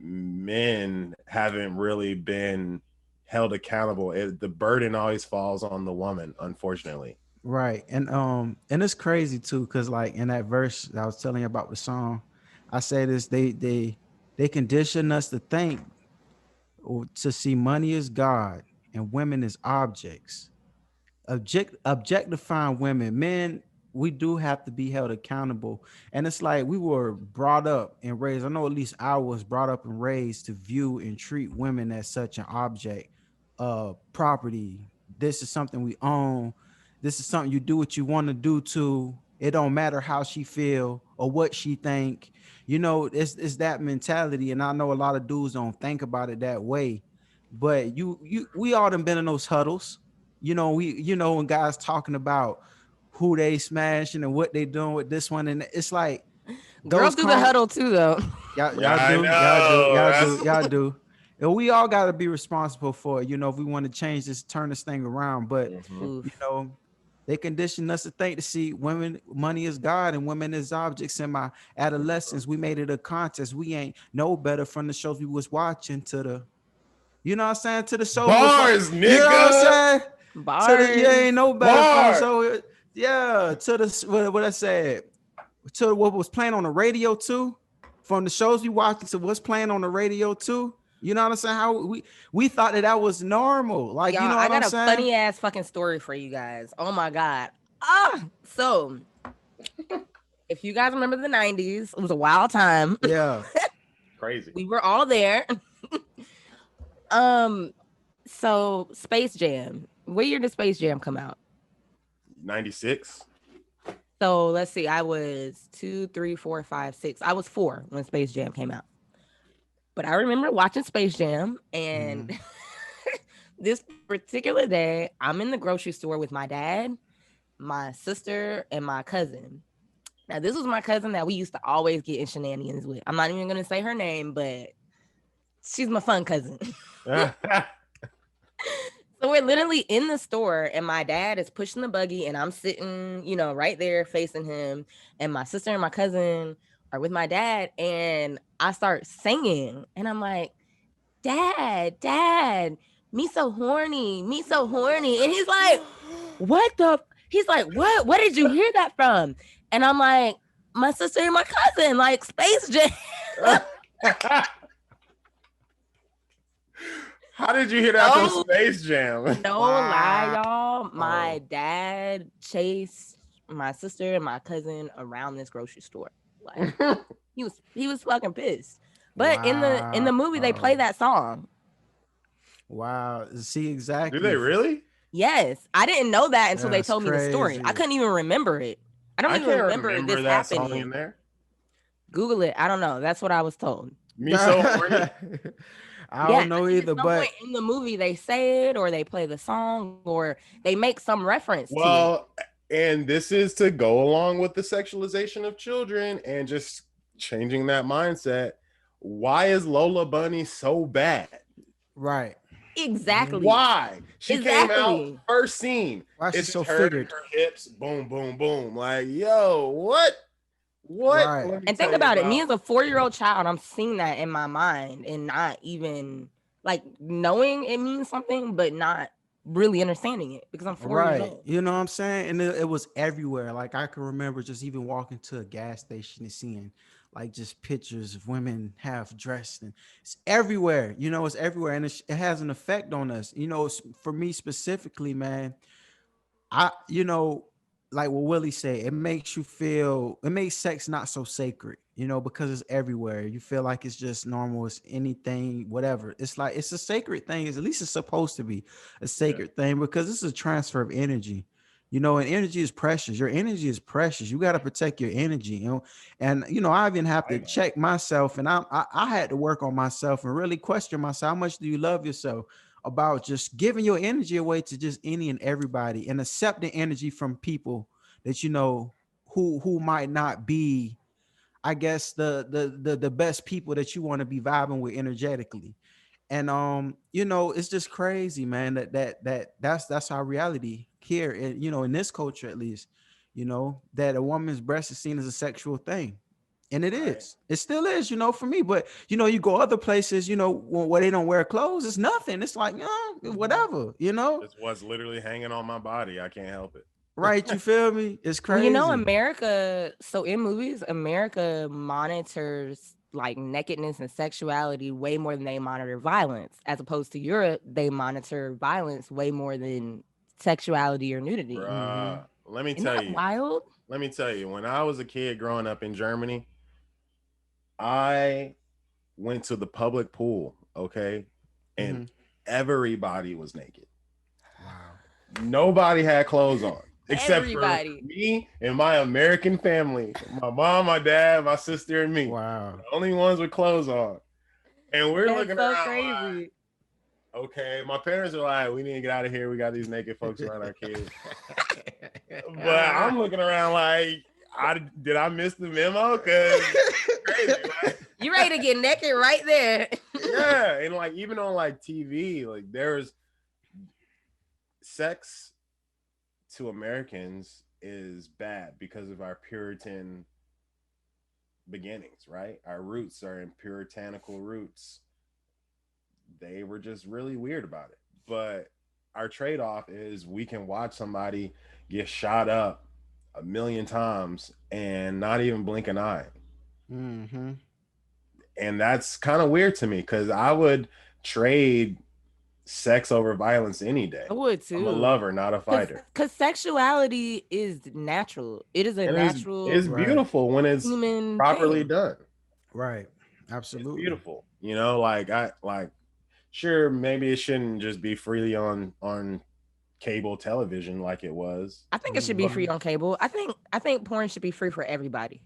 men haven't really been held accountable. The burden always falls on the woman, unfortunately. Right. And it's crazy too, because like in that verse I was telling you about the song, I say this, they condition us to think or to see money as God and women as objects. Objectifying women. Men, we do have to be held accountable. And it's like we were brought up and raised, I know at least I was brought up and raised to view and treat women as such an object, property. This is something we own. This is something you do what you want to do to. It don't matter how she feel or what she think. You know, it's that mentality. And I know a lot of dudes don't think about it that way. But we all done been in those huddles. You know, when guys talking about who they smashing and what they doing with this one, and it's like girls do the huddle too, though. Y'all do. And we all got to be responsible for it, you know, if we want to change this, turn this thing around. But you know, they condition us to think to see women, money is God and women as objects. In my adolescence, we made it a contest. We ain't no better from the shows we was watching to the, you know what I'm saying, to the show. Bars, nigga. You know what I'm saying? Bars. You ain't no better from, so yeah, to the what I said, to what was playing on the radio too, from the shows we watched to what's playing on the radio too. You know what I'm saying? How we thought that was normal. Like, y'all, you know what I'm saying? I got a funny ass fucking story for you guys. Oh my God. So if you guys remember the 90s, it was a wild time. Yeah. Crazy. We were all there. So Space Jam. What year did Space Jam come out? 96. So let's see. I was 2, 3, 4, 5, 6. I was 4 when Space Jam came out. But I remember watching Space Jam, and this particular day, I'm in the grocery store with my dad, my sister, and my cousin. Now, this was my cousin that we used to always get in shenanigans with. I'm not even going to say her name, but she's my fun cousin. So we're literally in the store, and my dad is pushing the buggy, and I'm sitting, you know, right there facing him, and my sister and my cousin are with my dad, and I start singing, and I'm like, Dad, me so horny, and he's like, he's like, what did you hear that from? And I'm like, my sister and my cousin, like Space Jam. How did you hear that from Space Jam? No lie, y'all. My dad chased my sister and my cousin around this grocery store. Like he was fucking pissed. But in the movie they play that song. Wow. See, exactly. Do they really? Yes. I didn't know that until they told me the story. I couldn't even remember it. I don't even remember this that happening. Song in there. Google it. I don't know. That's what I was told. Me so horny. I don't know either, but in the movie they say it, or they play the song, or they make some reference to it. Well, and this is to go along with the sexualization of children and just changing that mindset. Why is Lola Bunny so bad? Right. Exactly. Why? She came out first scene. Why it's she so her, figured? Her hips, boom, boom, boom. Like, yo, what? Right. And think about it. Me as a 4-year-old child, I'm seeing that in my mind and not even like knowing it means something, but not really understanding it because I'm 4 years old. You know what I'm saying? And it was everywhere. Like I can remember just even walking to a gas station and seeing like just pictures of women half dressed, and it's everywhere. You know, it's everywhere, and it has an effect on us. You know, for me specifically, man, like what Willie said, it makes you feel, it makes sex not so sacred, because it's everywhere. You feel like it's just normal, it's anything, whatever. It's like it's a sacred thing. At least it's supposed to be a sacred thing, because it's a transfer of energy. And energy is precious. Your energy is precious. You got to protect your energy. And I even have to check myself, and I had to work on myself and really question myself. How much do you love yourself? About just giving your energy away to just any and everybody, and accepting energy from people that who might not be, I guess, the best people that you want to be vibing with energetically. And it's just crazy, man, that's our reality here, and in this culture, at least, that a woman's breast is seen as a sexual thing. And it still is, for me. But you go other places, where they don't wear clothes, it's nothing. It's like, whatever, It's what's literally hanging on my body. I can't help it. Right, you feel me? It's crazy. America, so in movies, America monitors like nakedness and sexuality way more than they monitor violence, as opposed to Europe, they monitor violence way more than sexuality or nudity. Let me tell you. Wild. Let me tell you, when I was a kid growing up in Germany, I went to the public pool, okay? And everybody was naked. Wow. Nobody had clothes on. Except for me and my American family. My mom, my dad, my sister, and me. Wow. The only ones with clothes on. And we're looking so around crazy. Like, okay, my parents are like, we need to get out of here. We got these naked folks around our kids. But I'm looking around like, did I miss the memo? Because crazy. Like, you ready to get naked right there. Yeah, and like even on like TV, like there's sex to Americans is bad because of our Puritan beginnings, right? Our roots are in puritanical roots. They were just really weird about it. But our trade-off is we can watch somebody get shot up 1,000,000 times and not even blink an eye. Mm-hmm. And that's kind of weird to me, because I would trade sex over violence any day. I would too. I'm a lover, not a fighter. Because sexuality is natural. It is a natural. It's beautiful when it's properly done. Right. Absolutely. It's beautiful. Sure, maybe it shouldn't just be freely on cable television like it was. I think it should be free on cable. I think porn should be free for everybody.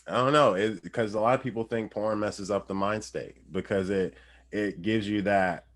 I don't know, because a lot of people think porn messes up the mind state, because it gives you that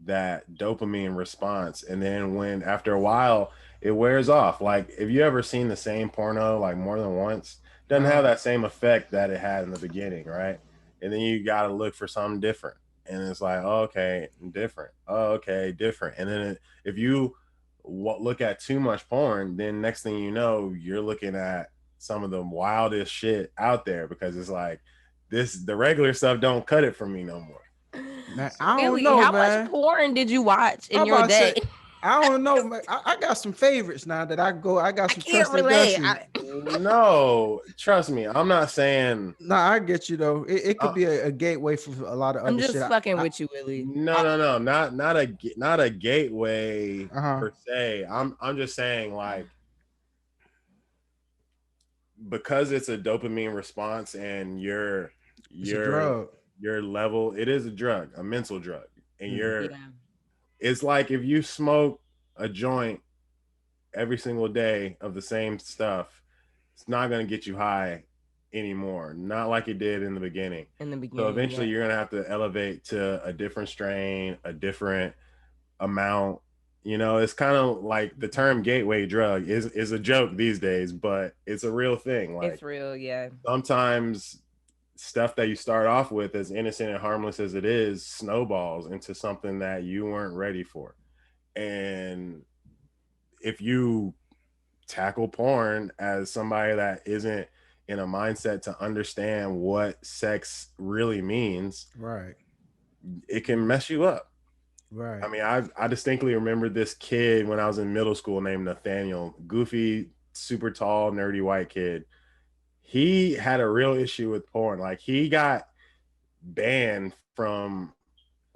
dopamine response, and then after a while it wears off. Like, if you ever seen the same porno like more than once, doesn't have that same effect that it had in the beginning, right? And then you got to look for something different, and it's like, oh, okay, different. Oh, okay, different. And then if you look at too much porn, then next thing you know, you're looking at some of the wildest shit out there, because it's like, the regular stuff don't cut it for me no more. Man, I don't know, how man. much porn did you watch in your day? I don't know, man. I got some favorites now that I got some trusted Gussie. No, trust me, I'm not saying. No, I get you though. It could be a gateway for a lot of other shit. I'm just fucking with you, Willie. No, not a gateway per se. I'm just saying, like, because it's a dopamine response and your level, it is a drug, a mental drug, and it's like if you smoke a joint every single day of the same stuff, it's not going to get you high anymore, not like it did in the beginning. So eventually you're going to have to elevate to a different strain, a different amount. It's kind of like the term gateway drug is a joke these days, but it's a real thing. Like, it's real. Yeah, sometimes stuff that you start off with, as innocent and harmless as it is, snowballs into something that you weren't ready for. And if you tackle porn as somebody that isn't in a mindset to understand what sex really means, right, it can mess you up. Right. I mean, I distinctly remember this kid when I was in middle school named Nathaniel, goofy, super tall, nerdy white kid. He had a real issue with porn. Like, he got banned from,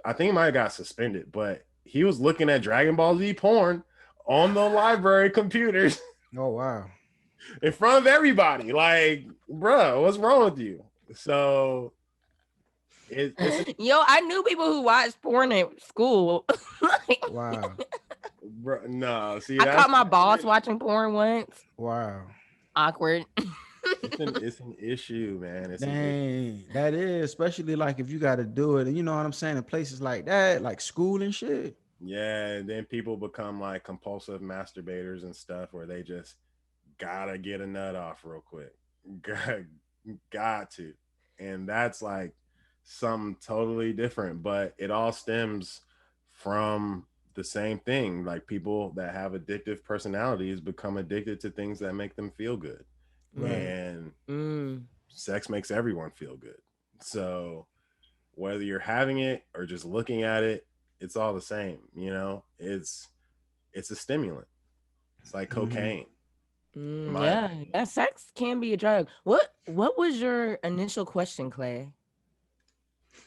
I think he might have got suspended, but he was looking at Dragon Ball Z porn on the library computers. Oh wow. In front of everybody. Like, bro, what's wrong with you? So yo, I knew people who watched porn at school. Wow. Bro, no, see, I caught my boss watching porn once. Wow. Awkward. It's an issue, man. Dang, that is, especially like if you got to do it, and you know what I'm saying, in places like that, like school and shit. Yeah, and then people become like compulsive masturbators and stuff, where they just gotta get a nut off real quick. Got to, and that's like something totally different. But it all stems from the same thing. Like people that have addictive personalities become addicted to things that make them feel good. And sex makes everyone feel good. So whether you're having it or just looking at it, it's all the same. You know, it's a stimulant. It's like cocaine. Yeah, sex can be a drug. What was your initial question, Clay?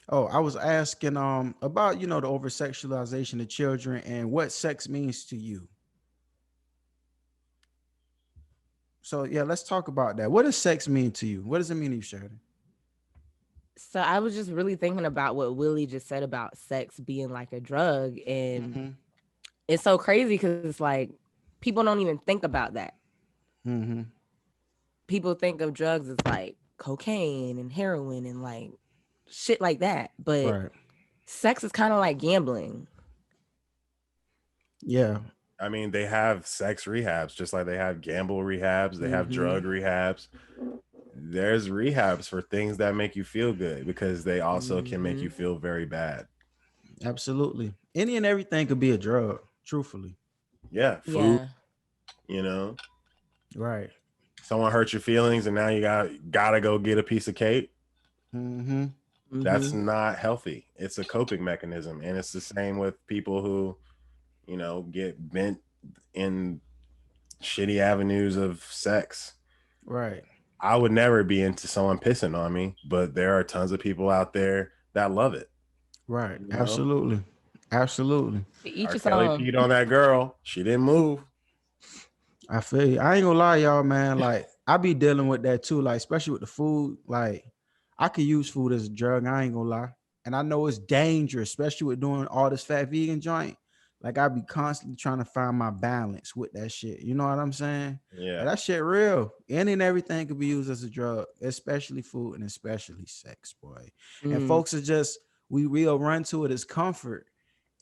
Oh, I was asking about, you know, the over sexualization of children and what sex means to you. So yeah, let's talk about that. What does sex mean to you? What does it mean to you, Sheridan? So I was just really thinking about what Willie just said about sex being like a drug, and it's so crazy because it's like people don't even think about that. People think of drugs as like cocaine and heroin and like shit like that, but sex is kind of like gambling. Yeah. I mean, they have sex rehabs, just like they have gamble rehabs. They have drug rehabs. There's rehabs for things that make you feel good, because they also can make you feel very bad. Absolutely. Any and everything could be a drug, truthfully. Yeah. Food, you know. Right. Someone hurt your feelings and now you gotta go get a piece of cake. That's not healthy. It's a coping mechanism. And it's the same with people who, you know, get bent in shitty avenues of sex. Right. I would never be into someone pissing on me, but there are tons of people out there that love it. Right. You know? Absolutely. Absolutely. Each his Kelly peed on that girl. She didn't move. I feel you. I ain't gonna lie, y'all, man. Like, I be dealing with that too. Like, especially with the food. Like, I could use food as a drug. I ain't gonna lie. And I know it's dangerous, especially with doing all this Phat Vegan joint. Like, I be constantly trying to find my balance with that shit. You know what I'm saying? Yeah. But that shit real. Any and everything could be used as a drug, especially food and especially sex, boy. And folks are just, we'll run to it as comfort.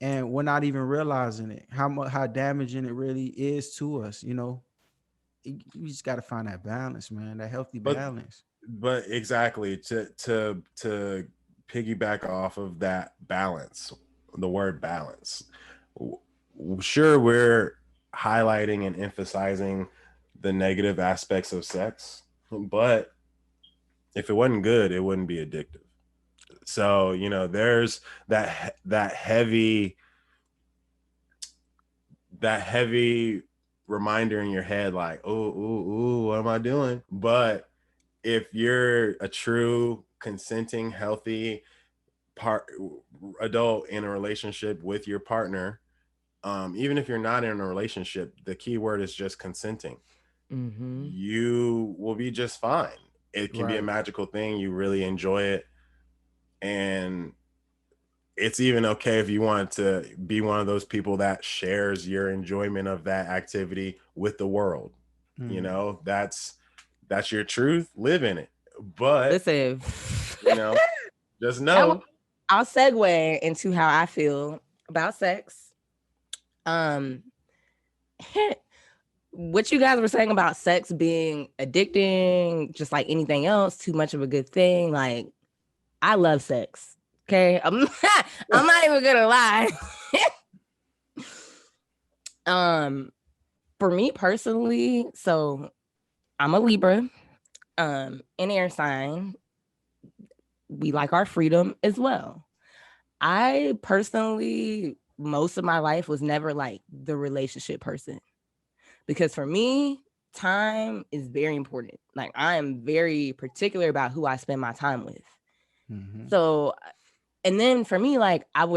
And we're not even realizing it, how damaging it really is to us. You know, you just got to find that balance, man, that healthy balance. But exactly, to piggyback off of that balance, the word balance. Sure, we're highlighting and emphasizing the negative aspects of sex, but if it wasn't good, it wouldn't be addictive. So, you know, there's that heavy reminder in your head, like, oh, what am I doing? But if you're a true, consenting, healthy adult in a relationship with your partner, even if you're not in a relationship, the key word is just consenting. You will be just fine. It can be a magical thing. You really enjoy it. And it's even okay if you want to be one of those people that shares your enjoyment of that activity with the world. You know, that's your truth. Live in it. But listen, you know, just know. I'll segue into how I feel about sex. What you guys were saying about sex being addicting, just like anything else, too much of a good thing. Like, I love sex. Okay, I'm not even gonna lie. For me personally, so I'm a Libra, an air sign. We like our freedom as well. I personally, most of my life was never like the relationship person, because for me, time is very important. Like, I am very particular about who I spend my time with. So, And then for me, like, I'm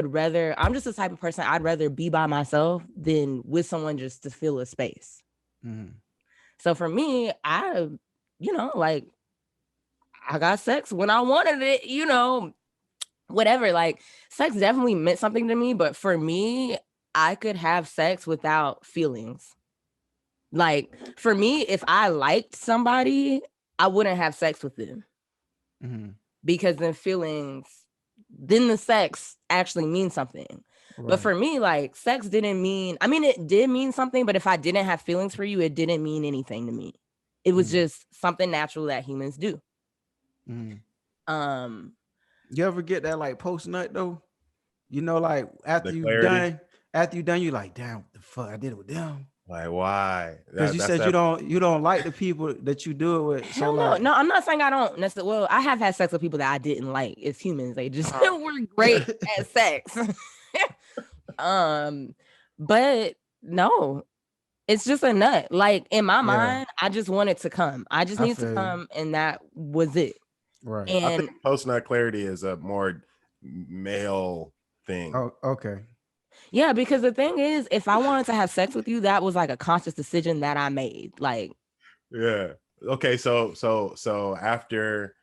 just the type of person, I'd rather be by myself than with someone just to fill a space. Mm-hmm. So for me, like, I got sex when I wanted it, whatever. Like, sex definitely meant something to me, but for me, I could have sex without feelings. Like, for me, if I liked somebody, I wouldn't have sex with them. Mm-hmm. Because then the sex actually means something. Right. But for me, like, sex didn't mean, it did mean something, but if I didn't have feelings for you, it didn't mean anything to me. It was just something natural that humans do. You ever get that, like, post nut though? Like, after you done, you like, damn, what the fuck, I did it with them. Like, why? Because you said you don't like the people that you do it with. Hell no, no, I'm not saying I don't necessarily. Well, I have had sex with people that I didn't like. It's humans; they just were great at sex. But no, it's just a nut. Like, in my mind, I just wanted to come. I just needed to come, and that was it. Right. And I think post nut clarity is a more male thing. Oh, okay. Yeah, because the thing is, if I wanted to have sex with you, that was like a conscious decision that I made. Like, yeah. Okay. So after,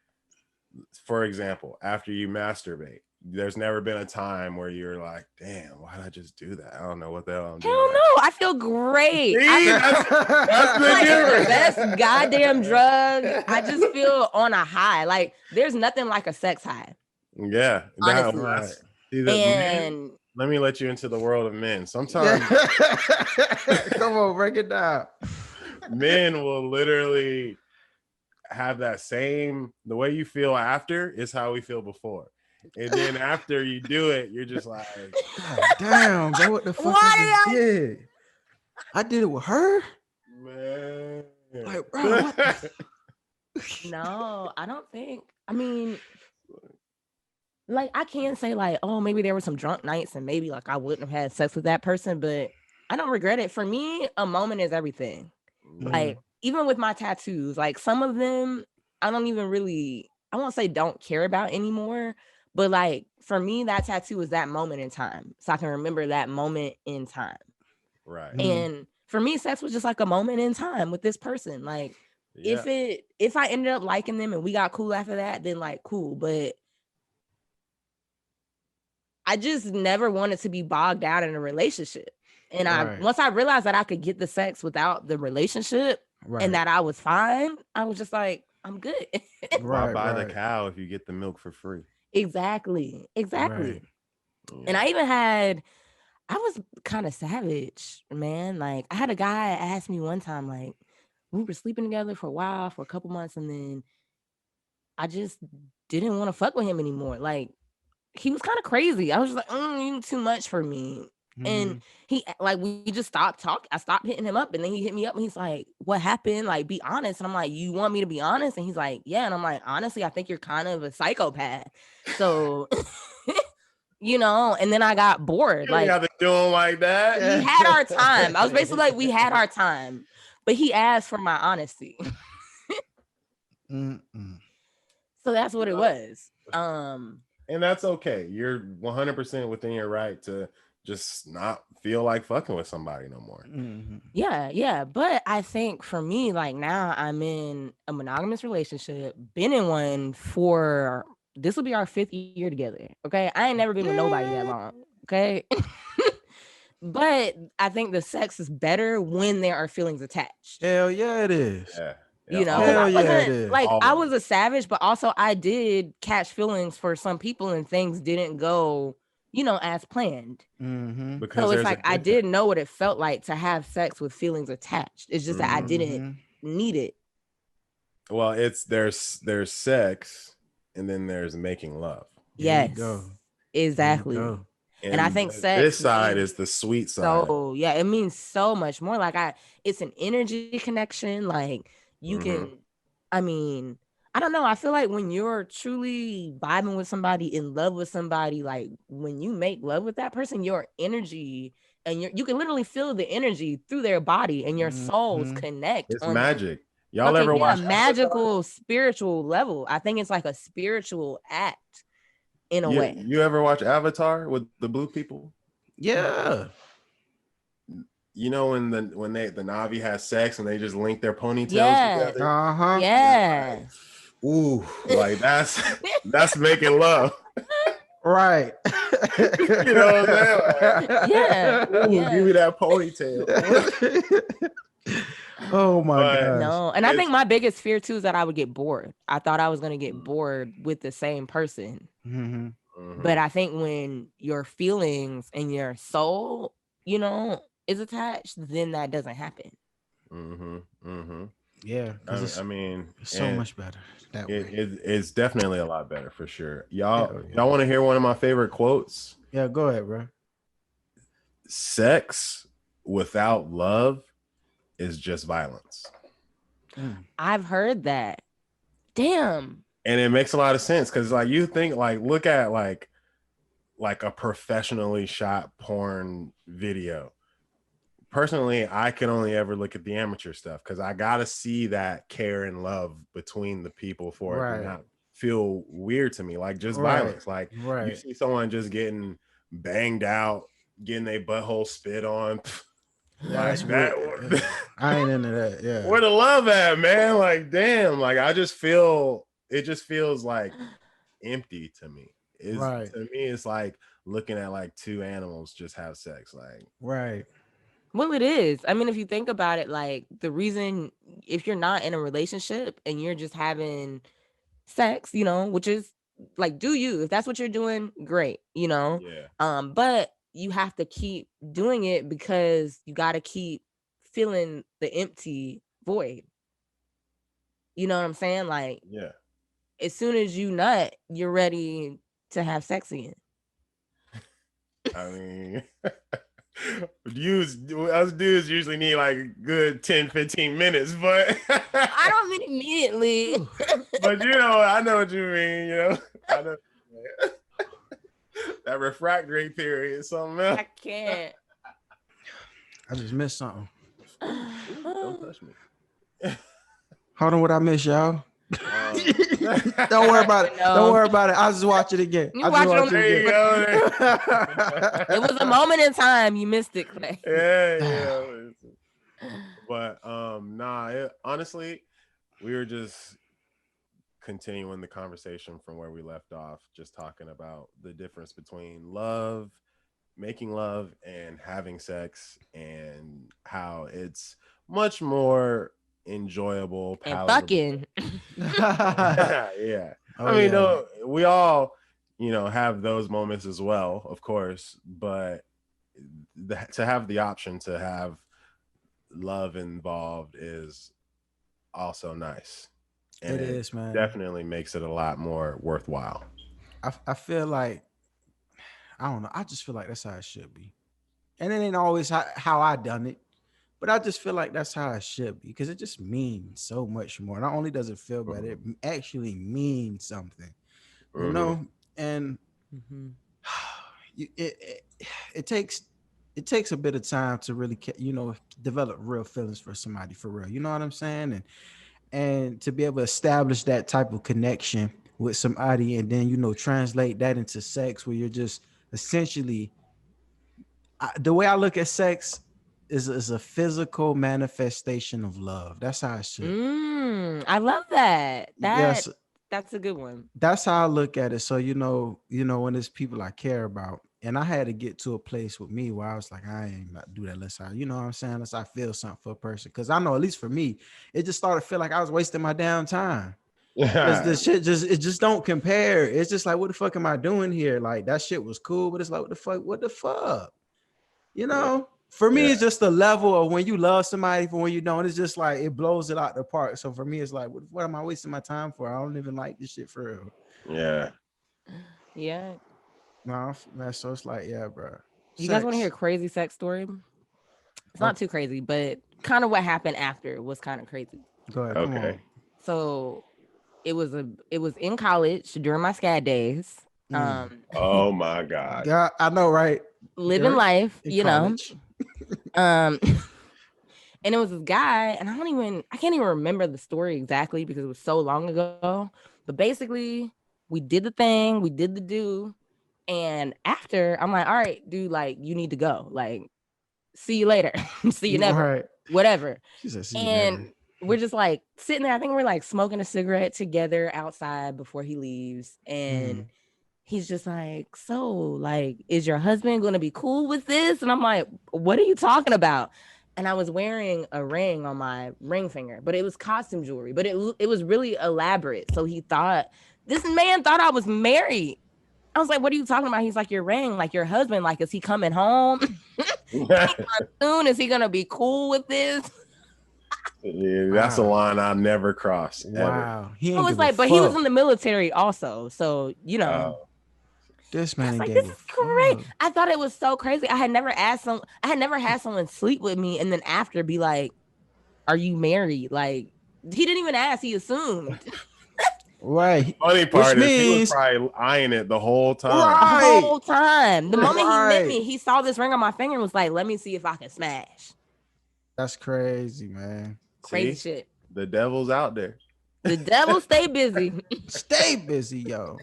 for example, after you masturbate, there's never been a time where you're like, damn, why did I just do that? I don't know what the hell I'm doing. Hell no, I feel great. That's like the best goddamn drug. I just feel on a high. Like, there's nothing like a sex high. Yeah. And let me let you into the world of men. Sometimes come on, break it down. Men will literally have that the way you feel after is how we feel before. And then after you do it, you're just like, God damn, bro, what the fuck did? I did it with her? Man. Like, bro, what No, I don't think. Like, I can say, like, oh, maybe there were some drunk nights and maybe, like, I wouldn't have had sex with that person, but I don't regret it. For me, a moment is everything. Like, even with my tattoos, like, some of them, I don't even really, I won't say don't care about anymore, but, like, for me, that tattoo is that moment in time. So I can remember that moment in time. Right. And for me, sex was just like a moment in time with this person. Like, if I ended up liking them and we got cool after that, then, like, cool. But I just never wanted to be bogged down in a relationship. And once I realized that I could get the sex without the relationship and that I was fine, I was just like, I'm good. Why buy the cow if you get the milk for free? Exactly. Right. And I was kind of savage, man. Like, I had a guy ask me one time, like, we were sleeping together for a while, for a couple months, and then I just didn't want to fuck with him anymore. Like, he was kind of crazy. I was just like, you too much for me. And he, like, we just stopped talking. I stopped hitting him up, and then he hit me up and he's like, what happened? Like, be honest. And I'm like, you want me to be honest? And he's like, yeah. And I'm like, honestly, I think you're kind of a psychopath. So, and then I got bored. Like, have to do him like that. We had our time. I was basically like, we had our time, but he asked for my honesty. So that's what it was. And that's okay. You're 100% within your right to just not feel like fucking with somebody no more. Yeah. But I think for me, like, now I'm in a monogamous relationship, been in one for, this will be our 5th year together. Okay. I ain't never been with nobody that long. Okay. But I think the sex is better when there are feelings attached. Hell yeah, it is. Yeah. Hell yeah, it is. Like, I was a savage, but also I did catch feelings for some people and things didn't go, as planned. Because so it's like, I did know what it felt like to have sex with feelings attached. It's just that I didn't need it. Well, there's sex and then there's making love. Yes, exactly. And I think sex, this side is the sweet side. So yeah, it means so much more. Like, it's an energy connection. Like, you can, I don't know. I feel like when you're truly vibing with somebody, in love with somebody, like, when you make love with that person, your energy and you can literally feel the energy through their body and your souls connect. It's magic. Y'all ever watch a magical spiritual level? I think it's like a spiritual act. in a way. You ever watch Avatar with the blue people? Yeah. You know when the Na'vi has sex and they just link their ponytails together? Uh-huh. Yeah. Ooh, like that's making love. Right. You know what I'm saying? Like, Yeah. Ooh, give me that ponytail. Oh my God. No, and I think my biggest fear too is that I would get bored. I thought I was gonna get bored with the same person. Mm-hmm. But I think when your feelings and your soul, you know, is attached, then that doesn't happen. Yeah, I mean, it's so much better that way. It's definitely a lot better for sure. Y'all want to hear one of my favorite quotes? Yeah, go ahead, bro. Sex without love is just violence. I've heard that. Damn. And it makes a lot of sense because like you think like look at like a professionally shot porn video. Personally, I can only ever look at the amateur stuff because I gotta see that care and love between the people for it to not feel weird to me, like just violence. Like you see someone just getting banged out, getting their butthole spit on. Like that. I ain't into that. Yeah. Where the love at, man? Like, damn. Like, it just feels like empty to me. To me, it's like looking at like two animals just have sex. Like, right. Well, it is. I mean, if you think about it, like the reason if you're not in a relationship and you're just having sex, you know, which is like, do you, if that's what you're doing, great, you know? Yeah. But you have to keep doing it because you got to keep filling the empty void. You know what I'm saying? Like, yeah. As soon as you nut, you're ready to have sex again. I mean, us dudes usually need like a good 10-15 minutes, but I don't mean immediately. But you know, I know what you mean, you know. I know that refractory period is something else. I can't. I just missed something. Don't touch me. Hold on, what I miss, y'all? Don't worry about it. No. Don't worry about it. I'll just watch it again. You watch it again. It was a moment in time. You missed it, Clay. Yeah. But honestly, we were just continuing the conversation from where we left off, just talking about the difference between love, making love, and having sex, and how it's much more enjoyable, palatable. And fucking. Yeah. I mean, no, we all, have those moments as well, of course, but to have the option to have love involved is also nice. And it is, man. Definitely makes it a lot more worthwhile. I feel like, I don't know, I just feel like that's how it should be. And it ain't always how I done it, but I just feel like that's how it should be, because it just means so much more. Not only does it feel better, it actually means something, you know. And it takes a bit of time to really, develop real feelings for somebody for real. You know what I'm saying? And to be able to establish that type of connection with somebody, and then translate that into sex, where you're just essentially, the way I look at sex is a physical manifestation of love. That's how it should. I love that. That's a good one. That's how I look at it. So when there's people I care about, and I had to get to a place with me where I was like, I ain't about to do that unless I, what I'm saying, unless I feel something for a person. Because I know, at least for me, it just started to feel like I was wasting my damn time. The shit just don't compare. It's just like, what the fuck am I doing here? Like, that shit was cool, but it's like, what the fuck? For me, it's just the level of when you love somebody for when you don't. It's just like, it blows it out the park. So for me, it's like, what am I wasting my time for? I don't even like this shit for real. Yeah. No, man. So it's like, yeah, bro. You guys want to hear a crazy sex story? It's not too crazy, but kind of what happened after was kind of crazy. Go ahead. Okay. Come on. So it was in college during my SCAD days. Oh my God. Yeah, I know, right? Living life, and it was this guy, and I can't even remember the story exactly because it was so long ago. But basically, We did the thing, we did the do. And after, I'm like, all right, dude, like, you need to go. Like, see you later. See you never. Right. Whatever. She said, see you And never. we're just like sitting there. I think we're like smoking a cigarette together outside before he leaves. And he's just like, so, like, is your husband going to be cool with this? And I'm like, what are you talking about? And I was wearing a ring on my ring finger, but it was costume jewelry, but it was really elaborate. So this man thought I was married. I was like, what are you talking about? He's like, your ring, like your husband, like, is he coming home? Soon? Is he going to be cool with this? Yeah, that's a line I'll never cross. Wow. He was like, but he was in the military also. So, you know. This man like, this is great. I thought it was so crazy. I had never had someone sleep with me and then after be like, are you married? Like, he didn't even ask, he assumed. Right. Funny part is he was probably eyeing it the whole time. Right. The whole time. The moment he met me, he saw this ring on my finger and was like, let me see if I can smash. That's crazy, man. Crazy shit. The devil's out there. The devil stay busy. Stay busy, yo.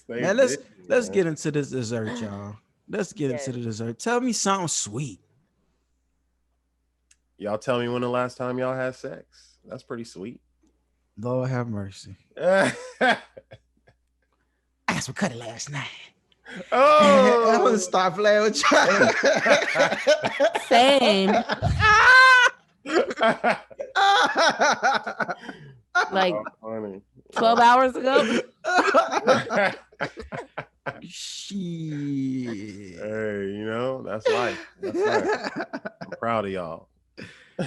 Now let's get into this dessert, y'all. Let's get into the dessert. Tell me something sweet. Y'all tell me when the last time y'all had sex. That's pretty sweet. Lord have mercy. I had some cutty last night. Oh, I'm gonna stop playing with you. Same. Like 12 hours ago. Shit. Hey, you know, that's life. That's life. I'm proud of y'all.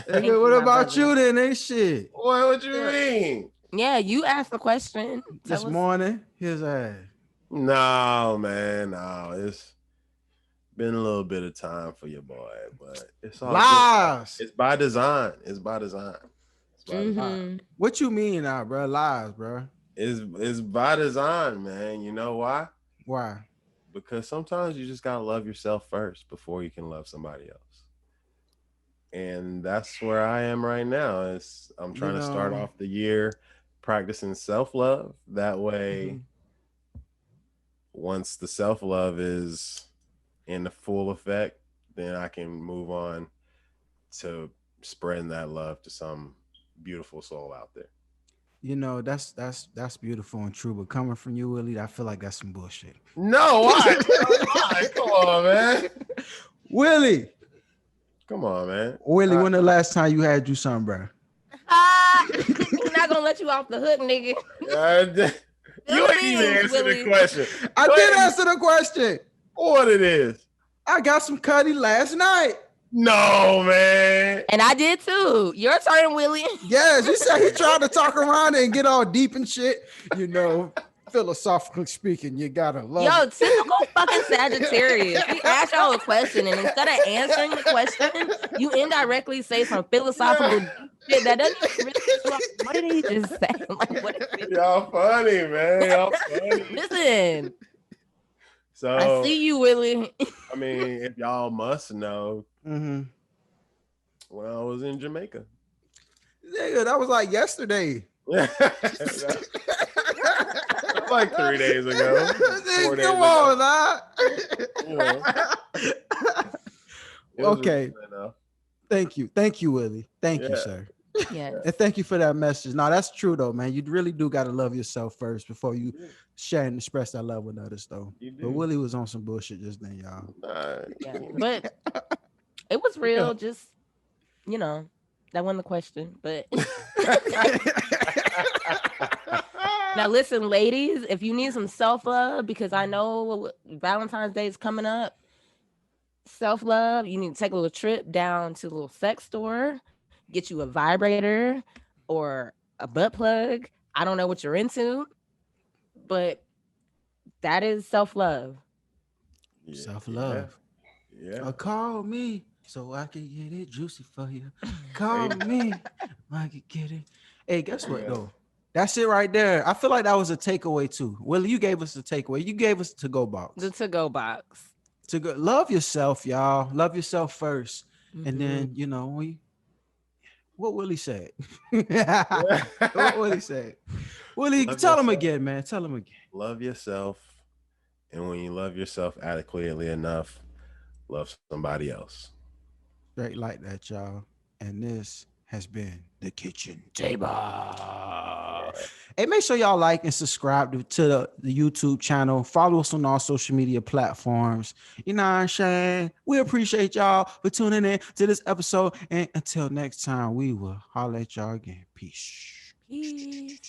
Hey, what about you then? Ain't shit. What you mean? Yeah, you asked the question. This morning, his ass. No, man, no. It's been a little bit of time for your boy, but it's all lies. It's by design. It's by design. What you mean now, bro? Lies, bro. It's by design, man. You know why? Why? Because sometimes you just gotta love yourself first before you can love somebody else. And that's where I am right now. I'm trying to start off the year practicing self-love. That way, once the self-love is in the full effect, then I can move on to spreading that love to some beautiful soul out there. You know, that's beautiful and true, but coming from you, Willie, I feel like that's some bullshit. No, why? Come on, man. Willie. Come on, man. Willie, when the last time you had you something, bro? We're not gonna let you off the hook, nigga. You ain't even answer the question. I did answer the question. What it is? I got some cutty last night. No, man. And I did too. Your turn, Willie. Yes, you said he tried to talk around and get all deep and shit. You know, philosophically speaking, you gotta love. Yo, typical fucking Sagittarius. He asked y'all a question, and instead of answering the question, you indirectly say some philosophical shit that doesn't really. What did he just say? Like, what is it? Y'all funny, man. Y'all funny. Listen. So I see you, Willie. I mean, if y'all must know, when I was in Jamaica. Nigga, that was like yesterday. Like 3 days ago. 4 days Come on, okay. Thank you, Willie. Thank you, sir. Yeah. And thank you for that message. No, that's true though, man. You really do got to love yourself first before you share and express that love with others, though. But Willie was on some bullshit just then, y'all. Yeah, but it was real. Just, you know, that wasn't the question. But now, listen, ladies, if you need some self-love, because I know Valentine's Day is coming up, self-love, you need to take a little trip down to a little sex store, get you a vibrator or a butt plug. I don't know what you're into, but that is self-love. Yeah. Self-love. Yeah. Call me so I can get it juicy for you. Call me I can get it. Hey, guess what though? That's it right there. I feel like that was a takeaway too. Willie, you gave us the takeaway. You gave us the to-go box. The to-go box. Love yourself, y'all. Love yourself first. And then, you know, what Willie said. What Willie said. Willie, tell him again, man. Tell him again. Love yourself. And when you love yourself adequately enough, love somebody else. Straight like that, y'all. And this has been the Kitchen Table. Hey, make sure y'all like and subscribe to the YouTube channel. Follow us on all social media platforms. You know what I'm saying? We appreciate y'all for tuning in to this episode. And until next time, we will holler at y'all again. Peace. Peace.